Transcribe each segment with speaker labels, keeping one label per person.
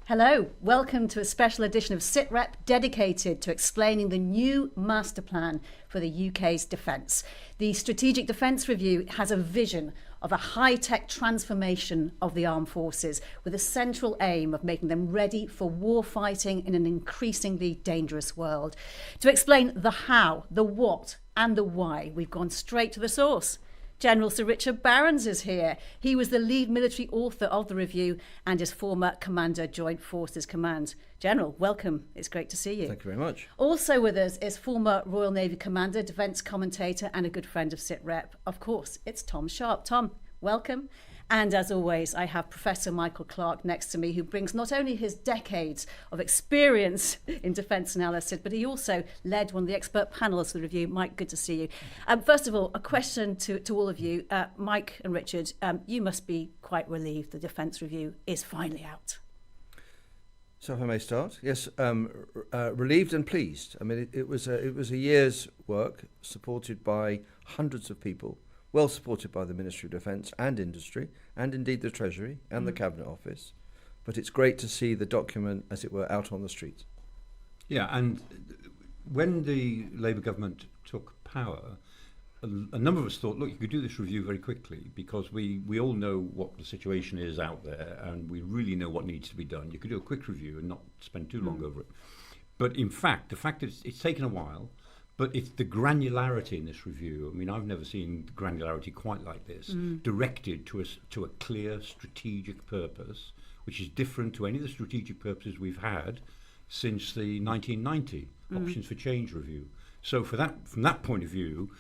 Speaker 1: Hello, welcome to a special edition of Sitrep dedicated to explaining the new master plan for the UK's defence. The Strategic Defence Review has a vision of a high-tech transformation of the armed forces with a central aim of making them ready for warfighting in an increasingly dangerous world. To explain the how, the what and the why, we've gone straight to the source. General Sir Richard Barrons is here. He was the lead military author of the review and is former Commander Joint Forces Command. General, welcome. It's great to see you.
Speaker 2: Thank you very much.
Speaker 1: Also with us is former Royal Navy Commander, defence commentator and a good friend of Sitrep. Of course, it's Tom Sharpe. Tom, welcome. And as always, I have Professor Michael Clarke next to me, who brings not only his decades of experience in defence analysis, but he also led one of the expert panels for the review. Mike, good to see you. First of all, a question to all of you. Mike and Richard, you must be quite relieved the Defence Review is finally out.
Speaker 2: So if I may start, yes, relieved and pleased. I mean, it was a year's work supported by hundreds of people, well supported by the Ministry of Defence and industry, and indeed the Treasury and the Cabinet Office. But it's great to see the document, as it were, out on the streets.
Speaker 3: Yeah, and when the Labour government took power, a number of us thought, look, you could do this review very quickly because we all know what the situation is out there and we really know what needs to be done. You could do a quick review and not spend too long over it. But in fact, the fact is it's taken a while. But it's the granularity in this review. I mean, I've never seen granularity quite like this, directed to a clear strategic purpose, which is different to any of the strategic purposes we've had since the 1990 Options for Change review. So from that point of view,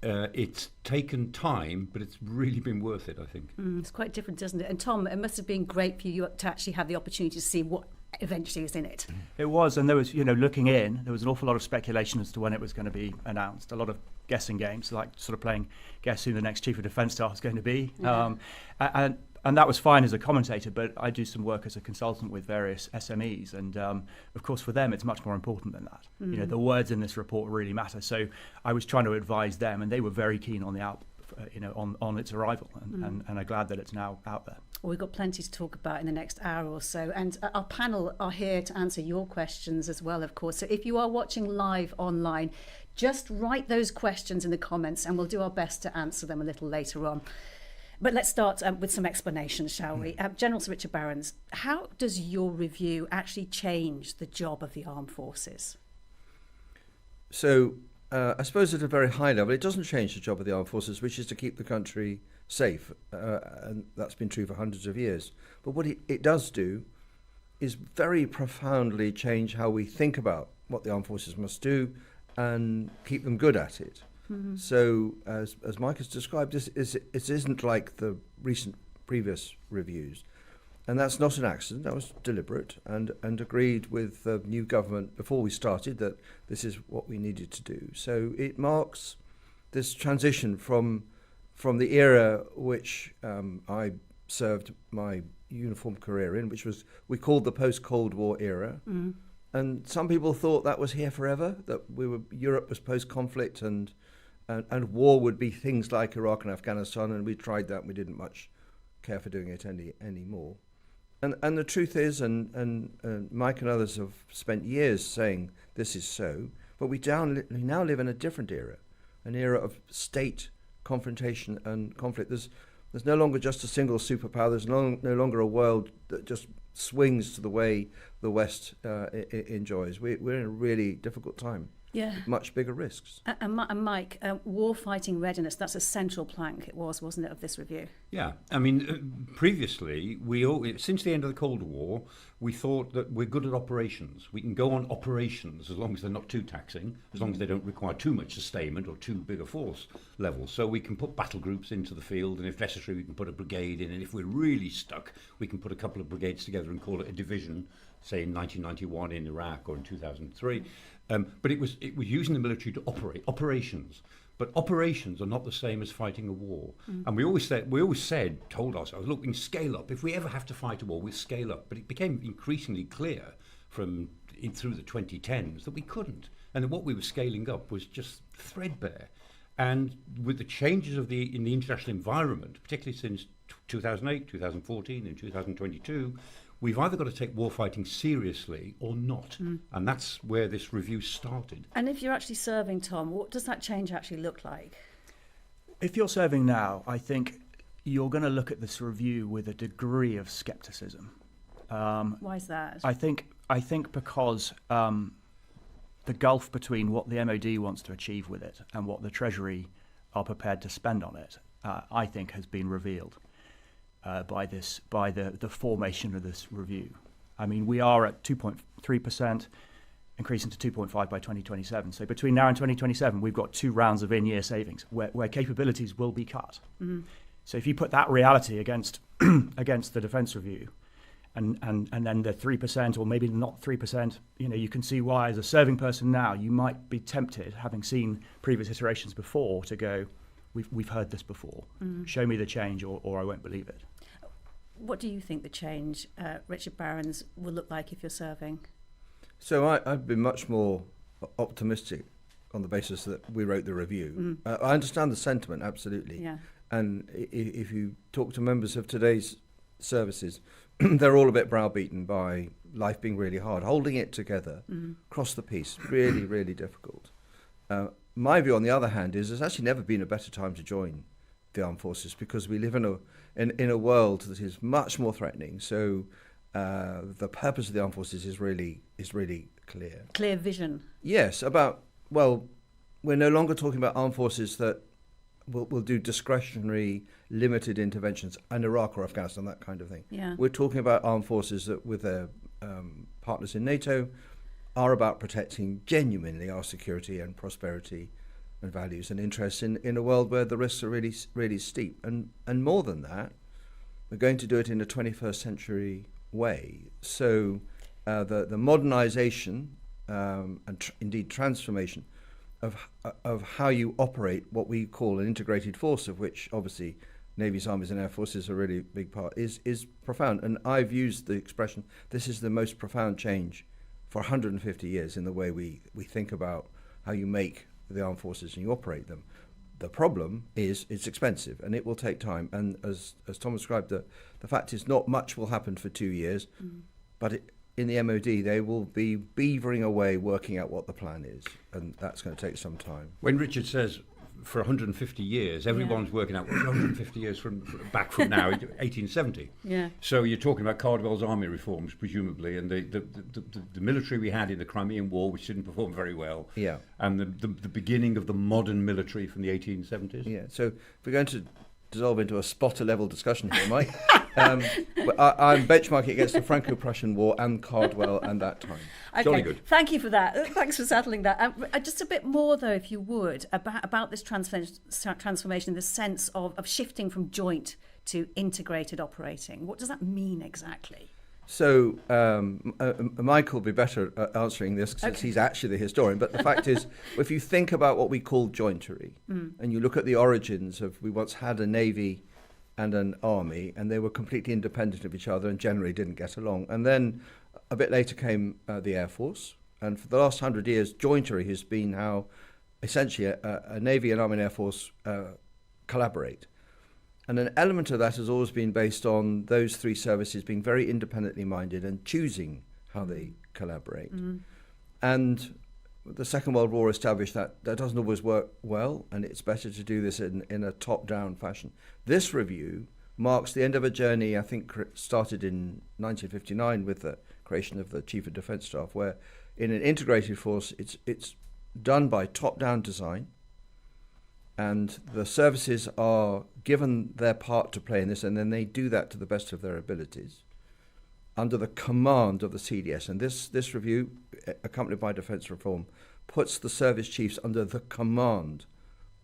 Speaker 3: it's taken time, but it's really been worth it, I think.
Speaker 1: It's quite different, doesn't it? And Tom, it must have been great for you to actually have the opportunity to see what eventually is in it.
Speaker 4: It was, and there was, looking in, there was an awful lot of speculation as to when it was going to be announced. A lot of guessing games, like sort of playing guess who the next Chief of Defence Staff is going to be.
Speaker 1: Yeah.
Speaker 4: And that was fine as a commentator, but I do some work as a consultant with various SMEs, and of course for them it's much more important than that. The words in this report really matter. So I was trying to advise them, and they were very keen on the on its arrival, and I'm glad that it's now out there.
Speaker 1: Well, we've got plenty to talk about in the next hour or so, and our panel are here to answer your questions as well, of course. So if you are watching live online, just write those questions in the comments and we'll do our best to answer them a little later on. But let's start with some explanations, shall we? General Sir Richard Barrons, how does your review actually change the job of the armed forces?
Speaker 2: So I suppose at a very high level, it doesn't change the job of the armed forces, which is to keep the country safe, and that's been true for hundreds of years. But what it does do is very profoundly change how we think about what the armed forces must do and keep them good at it. So as Mike has described, it isn't like the recent previous reviews, and that's not an accident. That was deliberate and agreed with the new government before we started that this is what we needed to do. So it marks this transition from the era which I served my uniform career in, which was we called the post-Cold War era. And some people thought that was here forever, that Europe was post-conflict and war would be things like Iraq and Afghanistan, and we tried that and we didn't much care for doing it anymore. And the truth is, and Mike and others have spent years saying this is so, but we now live in a different era, an era of state confrontation and conflict. There's no longer just a single superpower. There's no longer a world that just swings to the way the West enjoys. We're in a really difficult time.
Speaker 1: Yeah.
Speaker 2: Much bigger risks.
Speaker 1: And Mike, warfighting readiness, that's a central plank, wasn't it, of this review?
Speaker 3: Yeah, I mean, previously, since the end of the Cold War, we thought that we're good at operations. We can go on operations as long as they're not too taxing, as long as they don't require too much sustainment or too big a force level. So we can put battle groups into the field, and if necessary, we can put a brigade in. And if we're really stuck, we can put a couple of brigades together and call it a division, say in 1991 in Iraq or in 2003. But it was using the military to operate operations. But operations are not the same as fighting a war. And we always told ourselves, look, we can scale up. If we ever have to fight a war, we'll scale up. But it became increasingly clear through the 2010s that we couldn't. And that what we were scaling up was just threadbare. And with the changes in the international environment, particularly since 2008, 2014 and 2022, we've either got to take warfighting seriously or not. And that's where this review started.
Speaker 1: And if you're actually serving, Tom, what does that change actually look like?
Speaker 4: If you're serving now, I think you're going to look at this review with a degree of scepticism.
Speaker 1: Why is that?
Speaker 4: I think because the gulf between what the MOD wants to achieve with it and what the Treasury are prepared to spend on it, I think has been revealed by the formation of this review. I mean, we are at 2.3%, increasing to 2.5 by 2027. So between now and 2027, we've got 2 rounds of in-year savings where capabilities will be cut. Mm-hmm. So if you put that reality against against the defence review, and then the 3%, or maybe not 3%, you can see why, as a serving person now, you might be tempted, having seen previous iterations before, to go, we've heard this before. Show me the change, or I won't believe it.
Speaker 1: What do you think the change, Richard Barrons, will look like if you're serving?
Speaker 2: So I've been much more optimistic on the basis that we wrote the review. I understand the sentiment, absolutely.
Speaker 1: Yeah.
Speaker 2: And if you talk to members of today's services, they're all a bit browbeaten by life being really hard. Holding it together across the piece, really, really difficult. My view, on the other hand, is there's actually never been a better time to join the armed forces, because we live in a world that is much more threatening. So the purpose of the armed forces is really clear.
Speaker 1: Clear vision.
Speaker 2: Yes, we're no longer talking about armed forces that will do discretionary, limited interventions in Iraq or Afghanistan, that kind of thing.
Speaker 1: Yeah.
Speaker 2: We're talking about armed forces that, with their partners in NATO, are about protecting genuinely our security and prosperity and values and interests in a world where the risks are really, really steep. And more than that, we're going to do it in a 21st century way. So the modernization and indeed transformation of how you operate what we call an integrated force, of which obviously navies, armies and air forces are a really big part, is profound. And I've used the expression, this is the most profound change for 150 years in the way we think about how you make the armed forces and you operate them. The problem is it's expensive and it will take time. And as Tom described, the fact is not much will happen for 2 years, but in the MOD, they will be beavering away working out what the plan is, and that's going to take some time.
Speaker 3: When Richard says for 150 years, everyone's working out 150 years back from now, 1870.
Speaker 1: Yeah.
Speaker 3: So you're talking about Cardwell's army reforms, presumably, and the military we had in the Crimean War, which didn't perform very well.
Speaker 2: Yeah.
Speaker 3: And the beginning of the modern military from the 1870s.
Speaker 2: Yeah. So if we're going to dissolve into a spotter-level discussion here, Mike, I'm benchmarking against the Franco-Prussian War and Cardwell and that time.
Speaker 1: Okay,
Speaker 3: Jolly good.
Speaker 1: Thank you for that. Thanks for settling that. Just a bit more, though, if you would, about this transformation, the sense of shifting from joint to integrated operating. What does that mean exactly?
Speaker 2: So Mike will be better at answering this because he's actually the historian. But the fact is, if you think about what we call jointery, and you look at the origins of, we once had a navy and an army, and they were completely independent of each other and generally didn't get along. And then a bit later came the Air Force. And for the last 100 years, jointery has been how essentially a navy, an army and air force collaborate. And an element of that has always been based on those three services being very independently minded and choosing how they collaborate. And the Second World War established that doesn't always work well, and it's better to do this in a top-down fashion. This review marks the end of a journey, I think, started in 1959 with the creation of the Chief of Defence Staff, where in an integrated force, it's done by top-down design, and the services are given their part to play in this, and then they do that to the best of their abilities under the command of the CDS. And this review, accompanied by defence reform, puts the service chiefs under the command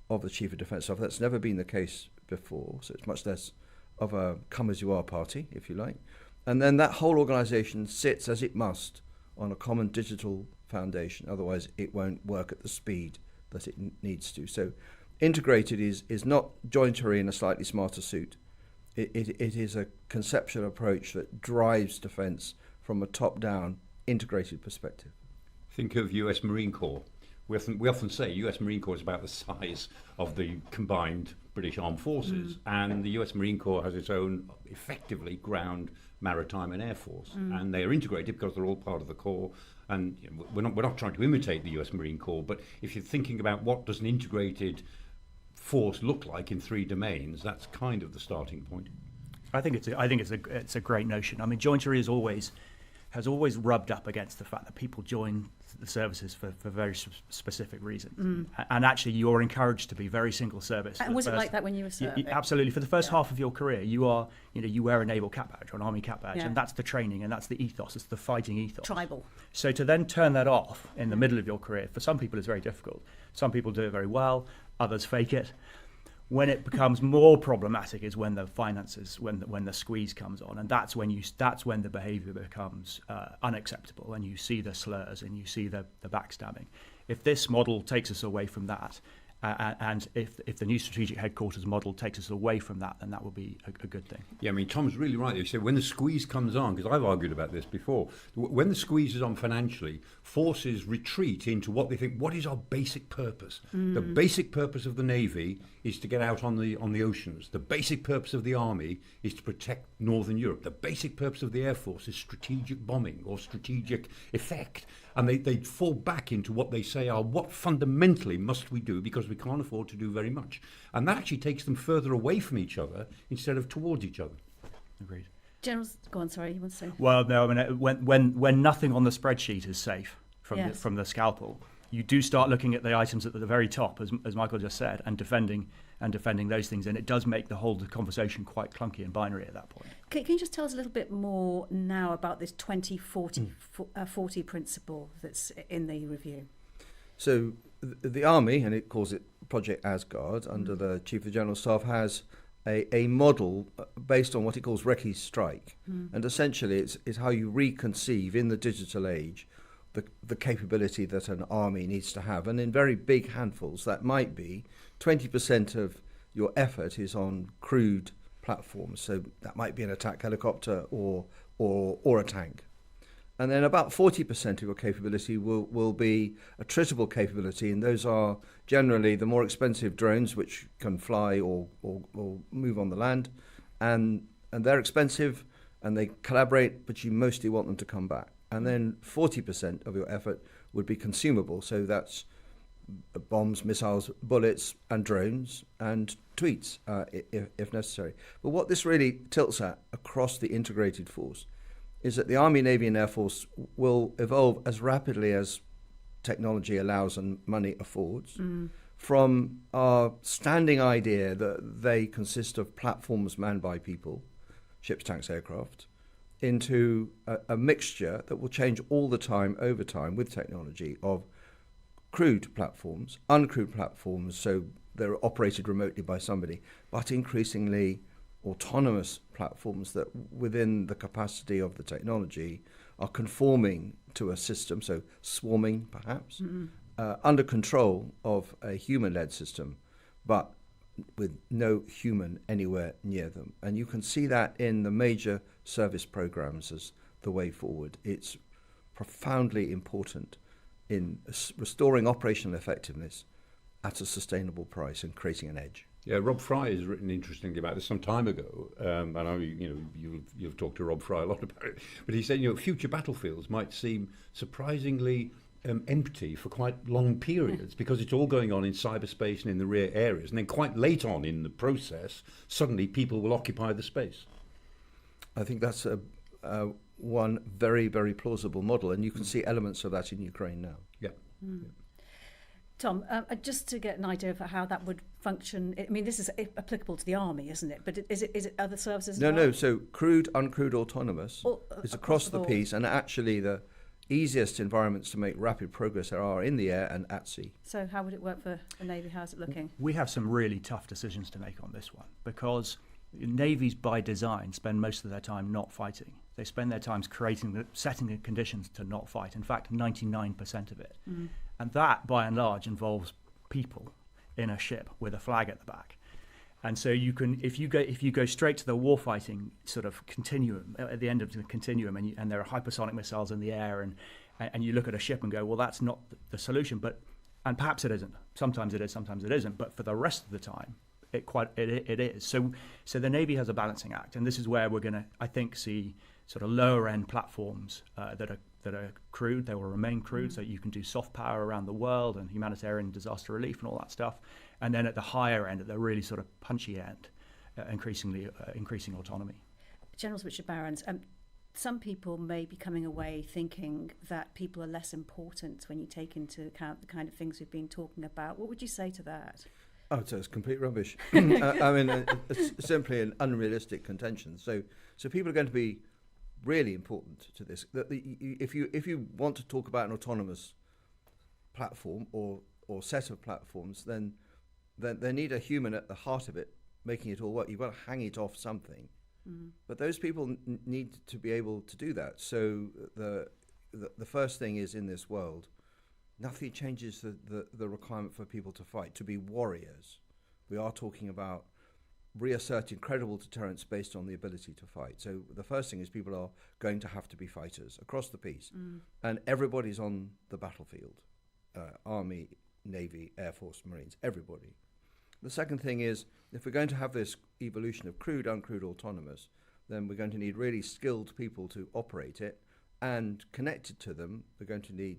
Speaker 2: of the Chief of Defence Staff. That's never been the case before, so it's much less of a come-as-you-are party, if you like. And then that whole organisation sits, as it must, on a common digital foundation. Otherwise, it won't work at the speed that it needs to. So integrated is not jointery in a slightly smarter suit. It is a conceptual approach that drives defence from a top-down, integrated perspective.
Speaker 3: Think of US Marine Corps. we often say US Marine Corps is about the size of the combined British Armed Forces, and the US Marine Corps has its own, effectively, ground, maritime and air force, and they are integrated because they're all part of the Corps. And we're not trying to imitate the US Marine Corps, but if you're thinking about what does an integrated force look like in 3 domains, that's kind of the starting point.
Speaker 4: I think it's a great notion. I mean, jointery has always rubbed up against the fact that people join the services for very specific reasons. And actually, you're encouraged to be very single service.
Speaker 1: And was it like that when you were serving?
Speaker 4: Absolutely. For the first half of your career, you wear a naval cap badge or an army cap badge,
Speaker 1: Yeah.
Speaker 4: and that's the training and that's the ethos. It's the fighting ethos.
Speaker 1: Tribal.
Speaker 4: So to then turn that off in the middle of your career, for some people, is very difficult. Some people do it very well. Others fake it. When it becomes more problematic is when the finances, when the squeeze comes on, and that's when the behaviour becomes unacceptable, and you see the slurs and you see the backstabbing. If this model takes us away from that, and if the new strategic headquarters model takes us away from that, then that will be a good thing.
Speaker 3: Yeah, I mean, Tom's really right. He said when the squeeze comes on, because I've argued about this before, when the squeeze is on financially, forces retreat into what they think, what is our basic purpose? The basic purpose of the Navy is to get out on the oceans. The basic purpose of the Army is to protect Northern Europe. The basic purpose of the Air Force is strategic bombing or strategic effect. And they fall back into what they say are what fundamentally must we do because we can't afford to do very much. And that actually takes them further away from each other instead of towards each other.
Speaker 4: Agreed.
Speaker 1: Generals, go on, sorry, you want to say?
Speaker 4: Well, no, I mean, when nothing on the spreadsheet is safe from the scalpel, you do start looking at the items at the very top, as Michael just said, and defending those things, and it does make the whole conversation quite clunky and binary at that point.
Speaker 1: Can you just tell us a little bit more now about this 20-40 principle that's in the review?
Speaker 2: So the Army, and it calls it Project Asgard, under the Chief of General Staff, has a model based on what it calls Recce Strike. And essentially it's how you reconceive in the digital age the capability that an army needs to have. And in very big handfuls, that might be 20% of your effort is on crewed platforms. So that might be an attack helicopter or a tank. And then about 40% of your capability will be attritable capability, and those are generally the more expensive drones which can fly or move on the land, and they're expensive and they collaborate, but you mostly want them to come back. And then 40% of your effort would be consumable, so that's bombs, missiles, bullets, and drones, and tweets if necessary. But what this really tilts at across the integrated force is that the Army, Navy and Air Force will evolve as rapidly as technology allows and money affords, from our standing idea that they consist of platforms manned by people, ships, tanks, aircraft, into a mixture that will change all the time, over time, with technology, of crewed platforms, uncrewed platforms, so they're operated remotely by somebody, but increasingly autonomous platforms that within the capacity of the technology are conforming to a system, so swarming perhaps, under control of a human-led system, but with no human anywhere near them. And you can see that in the major service programs as the way forward. It's profoundly important in restoring operational effectiveness at a sustainable price and creating an edge.
Speaker 3: Yeah, Rob Fry has written interestingly about this some time ago, and I know you've talked to Rob Fry a lot about it. But he said, future battlefields might seem surprisingly empty for quite long periods because it's all going on in cyberspace and in the rear areas, and then quite late on in the process, suddenly people will occupy the space.
Speaker 2: I think that's one very, very plausible model, and you can see elements of that in Ukraine now.
Speaker 3: Yeah.
Speaker 1: Tom, just to get an idea of how that would function, I mean, this is applicable to the Army, isn't it? But is it other services as well?
Speaker 2: No, so crewed, uncrewed, autonomous is across the piece, and actually the easiest environments to make rapid progress there are in the air and at sea.
Speaker 1: So how would it work for the Navy? How's it looking?
Speaker 4: We have some really tough decisions to make on this one, because navies by design spend most of their time not fighting. They spend their time setting the conditions to not fight. In fact, 99% of it. And that, by and large, involves people in a ship with a flag at the back. And so you can, if you go straight to the warfighting sort of continuum, at the end of the continuum, and there are hypersonic missiles in the air, and you look at a ship and go, well, that's not the solution. But And perhaps it isn't. Sometimes it is, sometimes it isn't. But for the rest of the time, it is. So the Navy has a balancing act, and this is where we're going to, I think, see sort of lower end platforms that are crewed. They will remain crewed, so you can do soft power around the world and humanitarian disaster relief and all that stuff. And then at the higher end, at the really sort of punchy end, increasing autonomy.
Speaker 1: General Richard Barrons, some people may be coming away thinking that people are less important when you take into account the kind of things we've been talking about. What would you say to that?
Speaker 2: Oh, so it's complete rubbish. I mean, it's simply an unrealistic contention. So people are going to be really important to this. If you want to talk about an autonomous platform or set of platforms, then they need a human at the heart of it, making it all work. You've got to hang it off something. Mm-hmm. But those people need to be able to do that. So the first thing is, in this world, nothing changes the requirement for people to fight, to be warriors. We are talking about reasserting credible deterrence based on the ability to fight. So the first thing is people are going to have to be fighters across the piece. And everybody's on the battlefield. Army, Navy, Air Force, Marines, everybody. The second thing is, if we're going to have this evolution of crewed, uncrewed, autonomous, then we're going to need really skilled people to operate it, and connected to them, we're going to need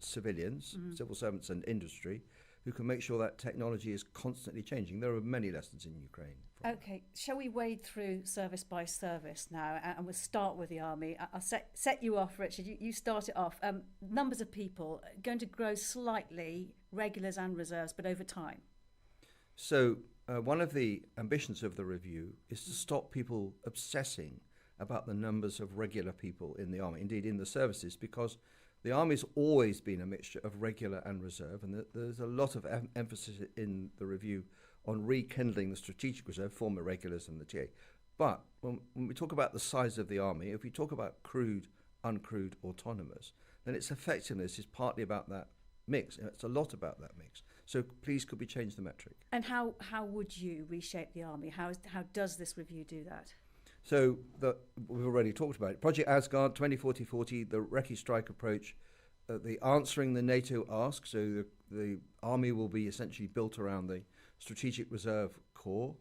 Speaker 2: civilians, civil servants and industry, who can make sure that technology is constantly changing. There are many lessons in Ukraine.
Speaker 1: Okay, shall we wade through service by service now, and we'll start with the Army. I'll set you off, Richard. You start it off. Numbers of people going to grow slightly, regulars and reserves, but over time.
Speaker 2: So one of the ambitions of the review is to stop people obsessing about the numbers of regular people in the Army, indeed in the services, because the Army's always been a mixture of regular and reserve, and there's a lot of emphasis in the review on rekindling the strategic reserve, former regulars and the TA. But when we talk about the size of the Army, if we talk about crewed, uncrewed, autonomous, then its effectiveness is partly about that mix, and it's a lot about that mix. So please, could we change the metric? And
Speaker 1: how would you reshape the Army? How does this review do that?
Speaker 2: So we've already talked about it. Project Asgard, 2040-40, the Recce Strike approach, the answering the NATO ask. So the Army will be essentially built around the Strategic Reserve Corps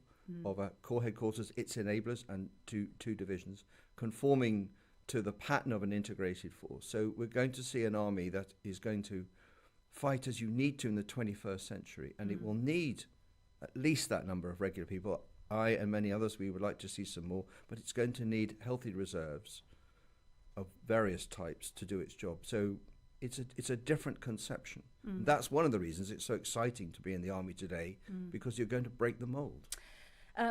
Speaker 2: of a Corps headquarters, its enablers, and two divisions, conforming to the pattern of an integrated force. So we're going to see an Army that is going to fight as you need to in the 21st century, and it will need at least that number of regular people. I and many others, we would like to see some more, but it's going to need healthy reserves of various types to do its job. So it's a different conception. That's one of the reasons it's so exciting to be in the Army today, because you're going to break the mold.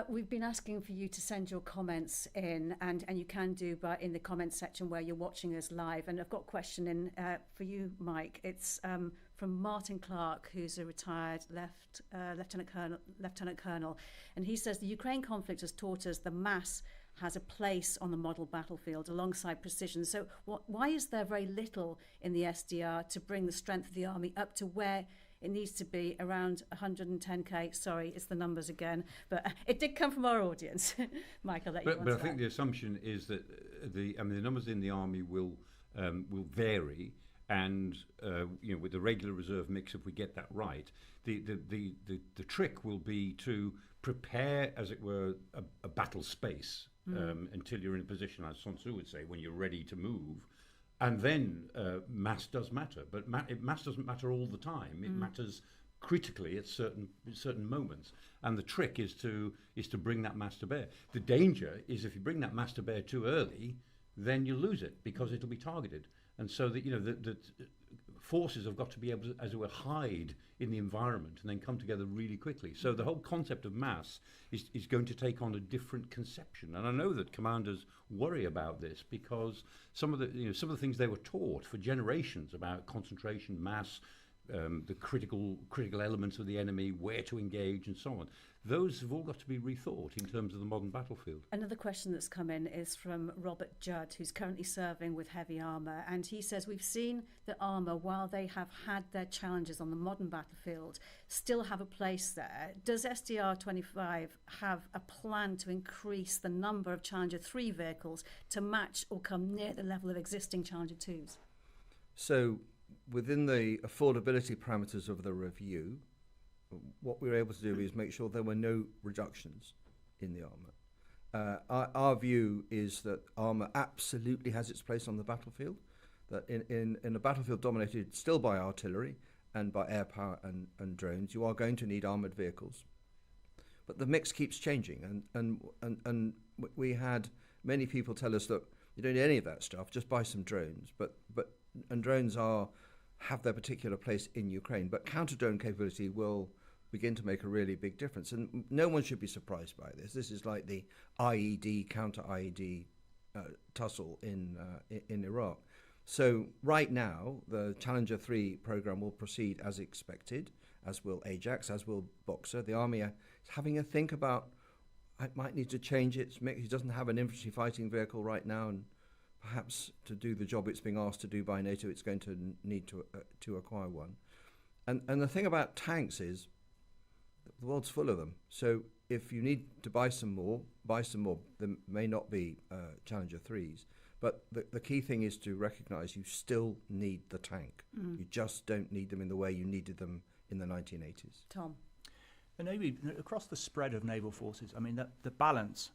Speaker 1: We've been asking for you to send your comments in, and you can do in the comments section where you're watching us live. And I've got a question in for you, Mike. It's from Martin Clarke, who's a retired lieutenant colonel, and he says the Ukraine conflict has taught us the mass has a place on the model battlefield alongside precision. So why is there very little in the SDR to bring the strength of the Army up to where it needs to be, around 110k? Sorry, it's the numbers again, but it did come from our audience. Mike, I'll let you answer
Speaker 3: But I think the assumption is that the numbers in the Army will vary, and with the regular reserve mix, if we get that right, the trick will be to prepare, as it were, a battle space until you're in a position, as Sun Tzu would say, when you're ready to move. And then mass does matter, but mass doesn't matter all the time. It matters critically at certain moments, and the trick is to bring that mass to bear. The danger is if you bring that mass to bear too early, then you lose it because it'll be targeted. And so that the forces have got to be able to, as it were, hide in the environment and then come together really quickly. So the whole concept of mass is going to take on a different conception. And I know that commanders worry about this because some of the things they were taught for generations about concentration, mass, the critical elements of the enemy, where to engage, and so on. Those have all got to be rethought in terms of the modern battlefield.
Speaker 1: Another question that's come in is from Robert Judd, who's currently serving with heavy armour, and he says we've seen that armour, while they have had their challenges on the modern battlefield, still have a place there. Does SDR 25 have a plan to increase the number of Challenger 3 vehicles to match or come near the level of existing Challenger 2s?
Speaker 2: So within the affordability parameters of the review, what we were able to do is make sure there were no reductions in the armour. Our view is that armour absolutely has its place on the battlefield, that in a battlefield dominated still by artillery and by air power and drones, you are going to need armoured vehicles. But the mix keeps changing, and we had many people tell us that you don't need any of that stuff, just buy some drones. And drones have their particular place in Ukraine, but counter-drone capability will begin to make a really big difference. And no one should be surprised by this. This is like the IED, counter-IED tussle in Iraq. So right now, the Challenger 3 program will proceed as expected, as will Ajax, as will Boxer. The Army is having a think about, it might need to change its mix. It doesn't have an infantry fighting vehicle right now, and perhaps to do the job it's being asked to do by NATO, it's going to need to acquire one. And the thing about tanks is, the world's full of them. So if you need to buy some more. There may not be Challenger 3s, but the key thing is to recognise you still need the tank. You just don't need them in the way you needed them in the 1980s.
Speaker 1: Tom?
Speaker 4: The Navy, across the spread of naval forces, I mean, the balance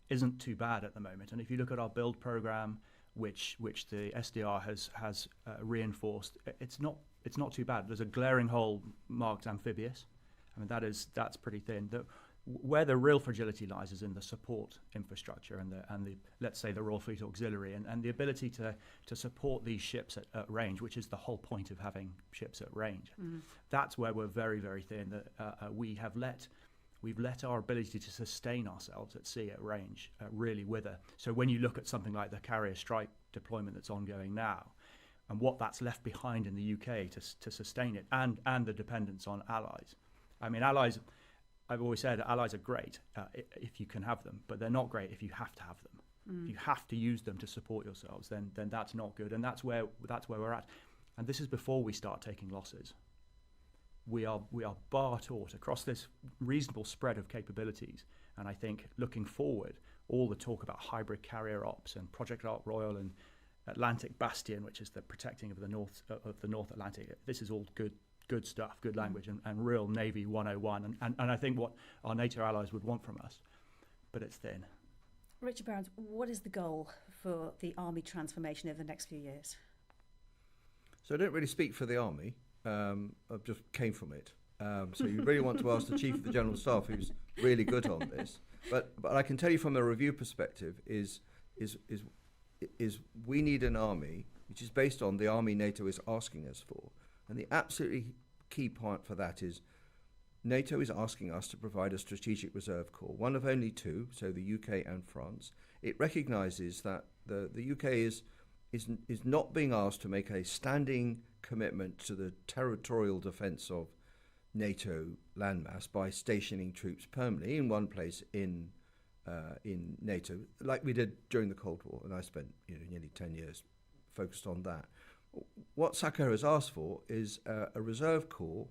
Speaker 4: isn't too bad at the moment. And if you look at our build programme, which the SDR has reinforced, it's not too bad. There's a glaring hole marked amphibious. I mean, that's pretty thin. Where the real fragility lies is in the support infrastructure and the let's say the Royal Fleet Auxiliary and the ability to support these ships at range, which is the whole point of having ships at range. That's where we're very, very thin. We've let our ability to sustain ourselves at sea at range really wither. So when you look at something like the carrier strike deployment that's ongoing now, and what that's left behind in the UK to sustain it, and the dependence on allies. I mean, allies, I've always said allies are great if you can have them, but they're not great if you have to have them. If you have to use them to support yourselves, then that's not good, and that's where we're at. And this is before we start taking losses. We are bar taught across this reasonable spread of capabilities, and I think looking forward, all the talk about hybrid carrier ops and Project Ark Royal and Atlantic Bastion, which is the protecting of the North Atlantic. This is all good stuff, good language, and real Navy 101, and I think what our NATO allies would want from us, but it's thin.
Speaker 1: Richard Barrons, what is the goal for the Army transformation over the next few years?
Speaker 2: So I don't really speak for the Army. I just came from it. So you really want to ask the Chief of the General Staff, who's really good on this. But I can tell you from a review perspective is we need an army which is based on the army NATO is asking us for. And the absolutely key point for that is NATO is asking us to provide a strategic reserve corps, one of only two, so the UK and France. It recognises that the UK is not being asked to make a standing commitment to the territorial defence of NATO landmass by stationing troops permanently in one place in NATO, like we did during the Cold War, and I spent nearly 10 years focused on that. What SACO has asked for is a reserve corps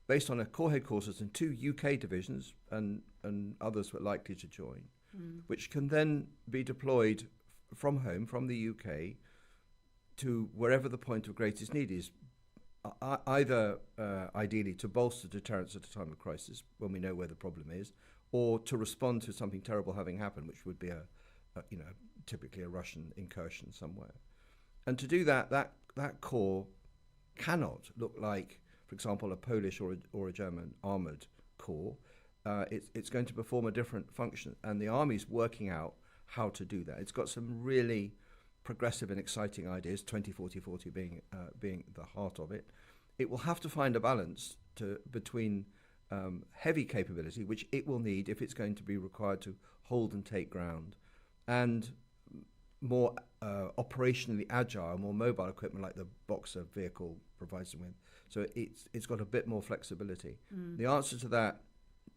Speaker 2: based on a corps headquarters and two UK divisions and others were likely to join, which can then be deployed from home, from the UK, to wherever the point of greatest need is, either ideally to bolster deterrence at a time of crisis when we know where the problem is, or to respond to something terrible having happened, which would be typically a Russian incursion somewhere. And to do that corps cannot look like, for example, a Polish or a German armoured corps. It's going to perform a different function, and the Army's working out how to do that. It's got some really progressive and exciting ideas, 20-40-40 being the heart of it. It will have to find a balance between heavy capability, which it will need if it's going to be required to hold and take ground, and more operationally agile, more mobile equipment like the Boxer vehicle provides them with. So it's got a bit more flexibility. The answer to that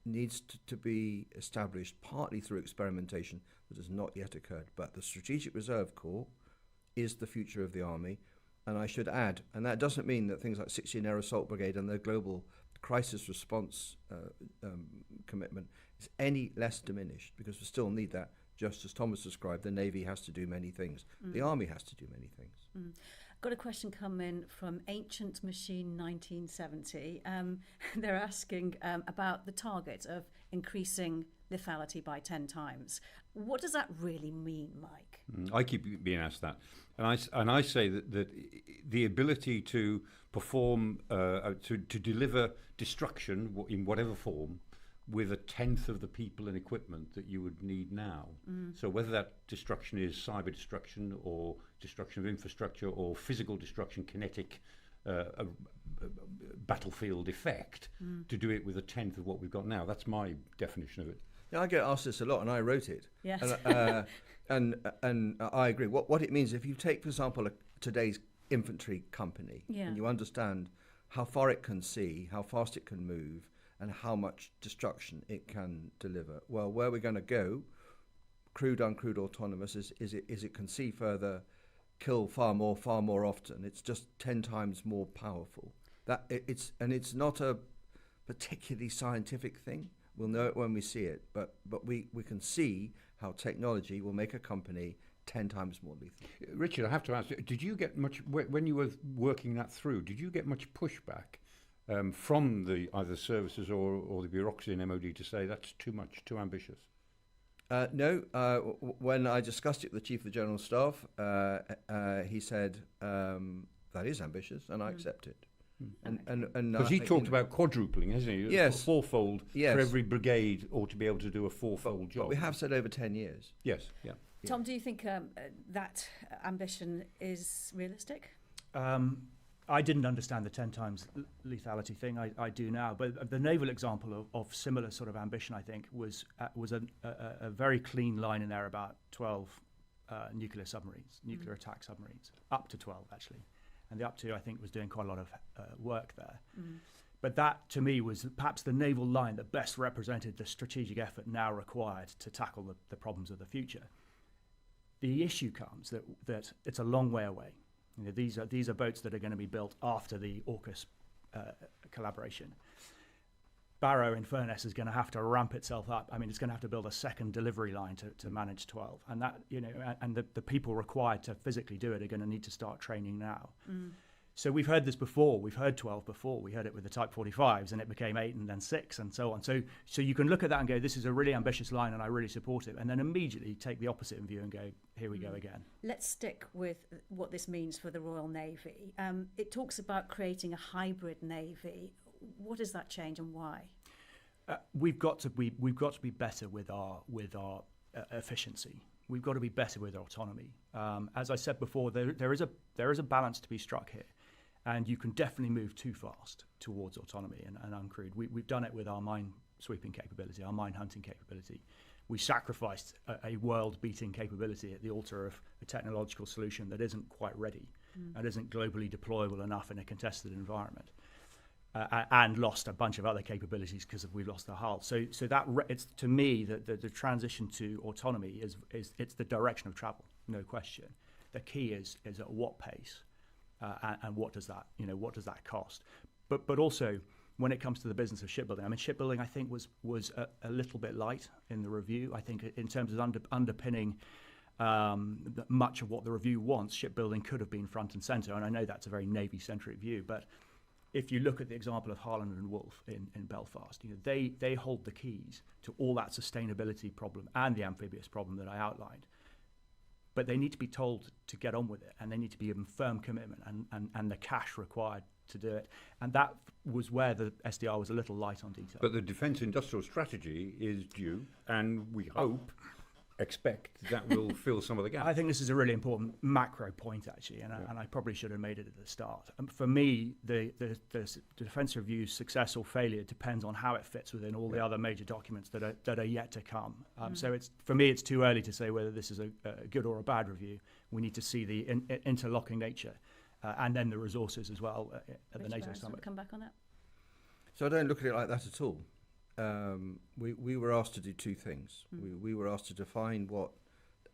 Speaker 2: needs to be established partly through experimentation that has not yet occurred. But the Strategic Reserve Corps is the future of the Army. And I should add, and that doesn't mean that things like 16 Air Assault Brigade and the global crisis response commitment is any less diminished, because we still need that just as Thomas described, the Navy has to do many things. The Army has to do many things.
Speaker 1: Got a question come in from Ancient Machine 1970. They're asking about the target of increasing lethality by 10 times. What does that really mean, Mike?
Speaker 3: I keep being asked that. And I say that the ability to perform, to deliver destruction in whatever form with a tenth of the people and equipment that you would need now. So whether that destruction is cyber destruction or destruction of infrastructure or physical destruction, kinetic battlefield effect, to do it with a tenth of what we've got now. That's my definition of it.
Speaker 2: Yeah, I get asked this a lot, and I wrote it.
Speaker 1: Yes.
Speaker 2: And I agree. What it means, if you take, for example, today's infantry company, and you understand how far it can see, how fast it can move, and how much destruction it can deliver. Well, where we're going to go, crewed, uncrewed, autonomous, is it can see further, kill far more often. It's just 10 times more powerful. It's not a particularly scientific thing. We'll know it when we see it, but we can see how technology will make a company 10 times more lethal.
Speaker 3: Richard, I have to ask, did you get much, when you were working that through, did you get much pushback from either services or the bureaucracy in MOD to say that's too much, too ambitious?
Speaker 2: No. When I discussed it with the Chief of the General Staff, he said, that is ambitious, and I accept it.
Speaker 3: Because he talked about quadrupling, hasn't he?
Speaker 2: Yes.
Speaker 3: Fourfold for every brigade ought to be able to do a fourfold job.
Speaker 2: But we have said over 10 years.
Speaker 3: Yes, yeah.
Speaker 1: Tom, do you think that ambition is realistic?
Speaker 4: I didn't understand the 10 times lethality thing. I do now. But the naval example of similar sort of ambition, I think, was a very clean line in there about 12 nuclear submarines, nuclear attack submarines, up to 12, actually. And the up to, I think, was doing quite a lot of work there. But that, to me, was perhaps the naval line that best represented the strategic effort now required to tackle the problems of the future. The issue comes that it's a long way away. You know, these are boats that are going to be built after the AUKUS collaboration. Barrow in Furness is going to have to ramp itself up. I mean, it's going to have to build a second delivery line to manage 12, and that, you know, and the people required to physically do it are going to need to start training now. So we've heard this before. We've heard 12 before. We heard it with the Type 45s, and it became 8 and then 6 and so on. So you can look at that and go, this is a really ambitious line, and I really support it. And then immediately take the opposite view and go, here we go again.
Speaker 1: Let's stick with what this means for the Royal Navy. It talks about creating a hybrid Navy. What does that change and why?
Speaker 4: We've got to be better with our efficiency. We've got to be better with our autonomy. As I said before, there is a balance to be struck here, and you can definitely move too fast towards autonomy and uncrewed. We've done it with our mine sweeping capability, our mine hunting capability. We sacrificed a world-beating capability at the altar of a technological solution that isn't quite ready and isn't globally deployable enough in a contested environment. And lost a bunch of other capabilities because we lost the hull. So that it's, to me, the transition to autonomy is it's the direction of travel, no question. The key is at what pace, and what does that cost? But also when it comes to the business of shipbuilding, I mean, shipbuilding I think was a little bit light in the review. I think in terms of underpinning much of what the review wants, shipbuilding could have been front and centre. And I know that's a very Navy-centric view, but if you look at the example of Harland and Wolff in Belfast, you know, they hold the keys to all that sustainability problem and the amphibious problem that I outlined. But they need to be told to get on with it, and they need to be given firm commitment and the cash required to do it. And that was where the SDR was a little light on detail.
Speaker 3: But the defence industrial strategy is due, and we expect that will fill some of the gaps.
Speaker 4: I think this is a really important macro point, actually, and I probably should have made it at the start. For me, the defence review's success or failure depends on how it fits within all the other major documents that are yet to come. So for me, it's too early to say whether this is a good or a bad review. We need to see the interlocking nature and then the resources as well at the NATO summit.
Speaker 1: Come back on that.
Speaker 2: So I don't look at it like that at all. We were asked to do two things. We were asked to define what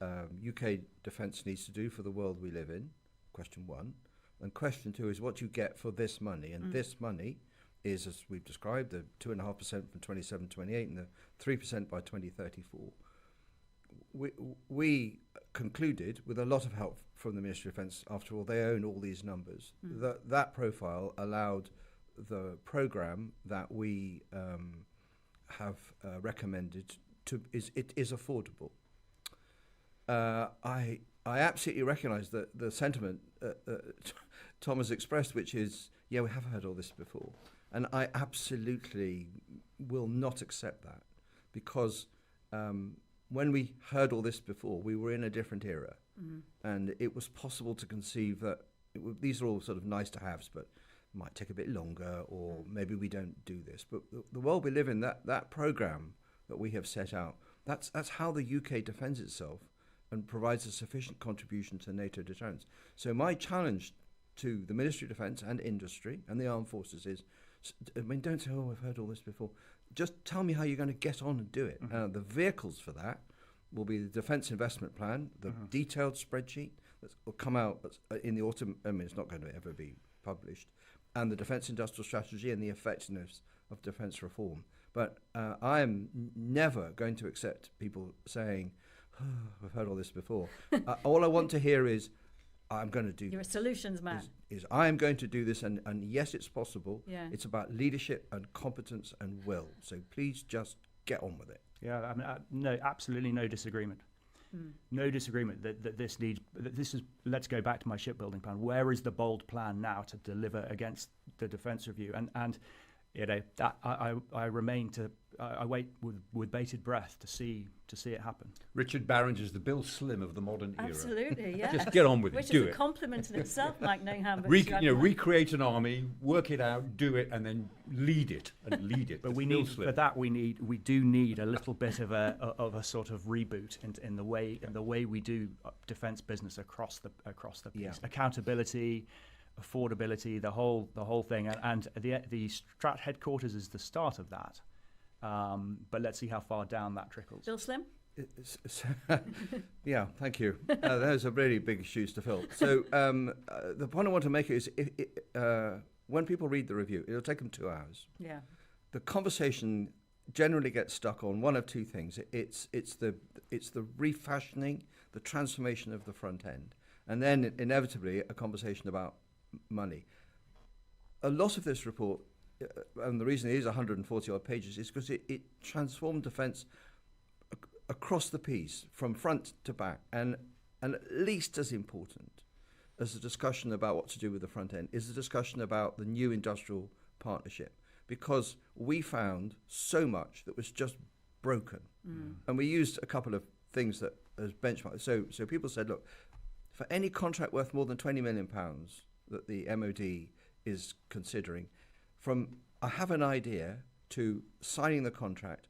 Speaker 2: UK defence needs to do for the world we live in, question one. And question two is what you get for this money. And this money is, as we've described, the 2.5% from 27-28 and the 3% by 2034. we concluded, with a lot of help from the Ministry of Defence, after all, they own all these numbers, that profile allowed the programme that we have recommended it is affordable. I absolutely recognise that the sentiment Tom has expressed, which is, yeah, we have heard all this before, and I absolutely will not accept that, because when we heard all this before, we were in a different era, and it was possible to conceive that these are all sort of nice to haves, but might take a bit longer, or maybe we don't do this. But the world we live in, that programme that we have set out, that's how the UK defends itself and provides a sufficient contribution to NATO deterrence. So my challenge to the Ministry of Defence and industry and the armed forces is, I mean, don't say, oh, we've heard all this before. Just tell me how you're going to get on and do it. The vehicles for that will be the Defence Investment Plan, the detailed spreadsheet that will come out in the autumn. I mean, it's not going to ever be published, and the Defence Industrial Strategy and the effectiveness of defence reform. But I am never going to accept people saying, oh, we've heard all this before. All I want to hear is, I'm going to do.
Speaker 1: You're a solutions man.
Speaker 2: Is I am going to do this, and yes, it's possible.
Speaker 1: Yeah.
Speaker 2: It's about leadership and competence and will. So please just get on with it.
Speaker 4: Yeah, I mean, no, absolutely no disagreement. No disagreement that this needs. That this is. Let's go back to my shipbuilding plan. Where is the bold plan now to deliver against the defence review? And you know, that I remain to. I wait with bated breath to see it happen.
Speaker 3: Richard Barrons is the Bill Slim of the modern era.
Speaker 1: Absolutely, yeah.
Speaker 3: Just get on with it.
Speaker 1: Which
Speaker 3: Do
Speaker 1: is
Speaker 3: it.
Speaker 1: a compliment in itself, Mike, knowing how much
Speaker 3: recreate an army, work it out, do it, and then lead it.
Speaker 4: But we need for that we do need a little bit of a sort of reboot in the way we do defence business across the piece.
Speaker 2: Yeah.
Speaker 4: Accountability, affordability, the whole thing, and the Strat headquarters is the start of that. But let's see how far down that trickles.
Speaker 1: Bill Slim?
Speaker 2: Yeah, thank you. Those are really big shoes to fill. So the point I want to make is, when people read the review, it'll take them 2 hours.
Speaker 1: Yeah.
Speaker 2: The conversation generally gets stuck on one of two things. It's the refashioning, the transformation of the front end, and then inevitably a conversation about money. A lot of this report, and the reason it is 140 odd pages, is because it transformed defence across the piece, from front to back, and at least as important as the discussion about what to do with the front end is the discussion about the new industrial partnership, because we found so much that was just broken. And we used a couple of things that as benchmarks. So people said, look, for any contract worth more than £20 million that the MOD is considering, from I have an idea to signing the contract,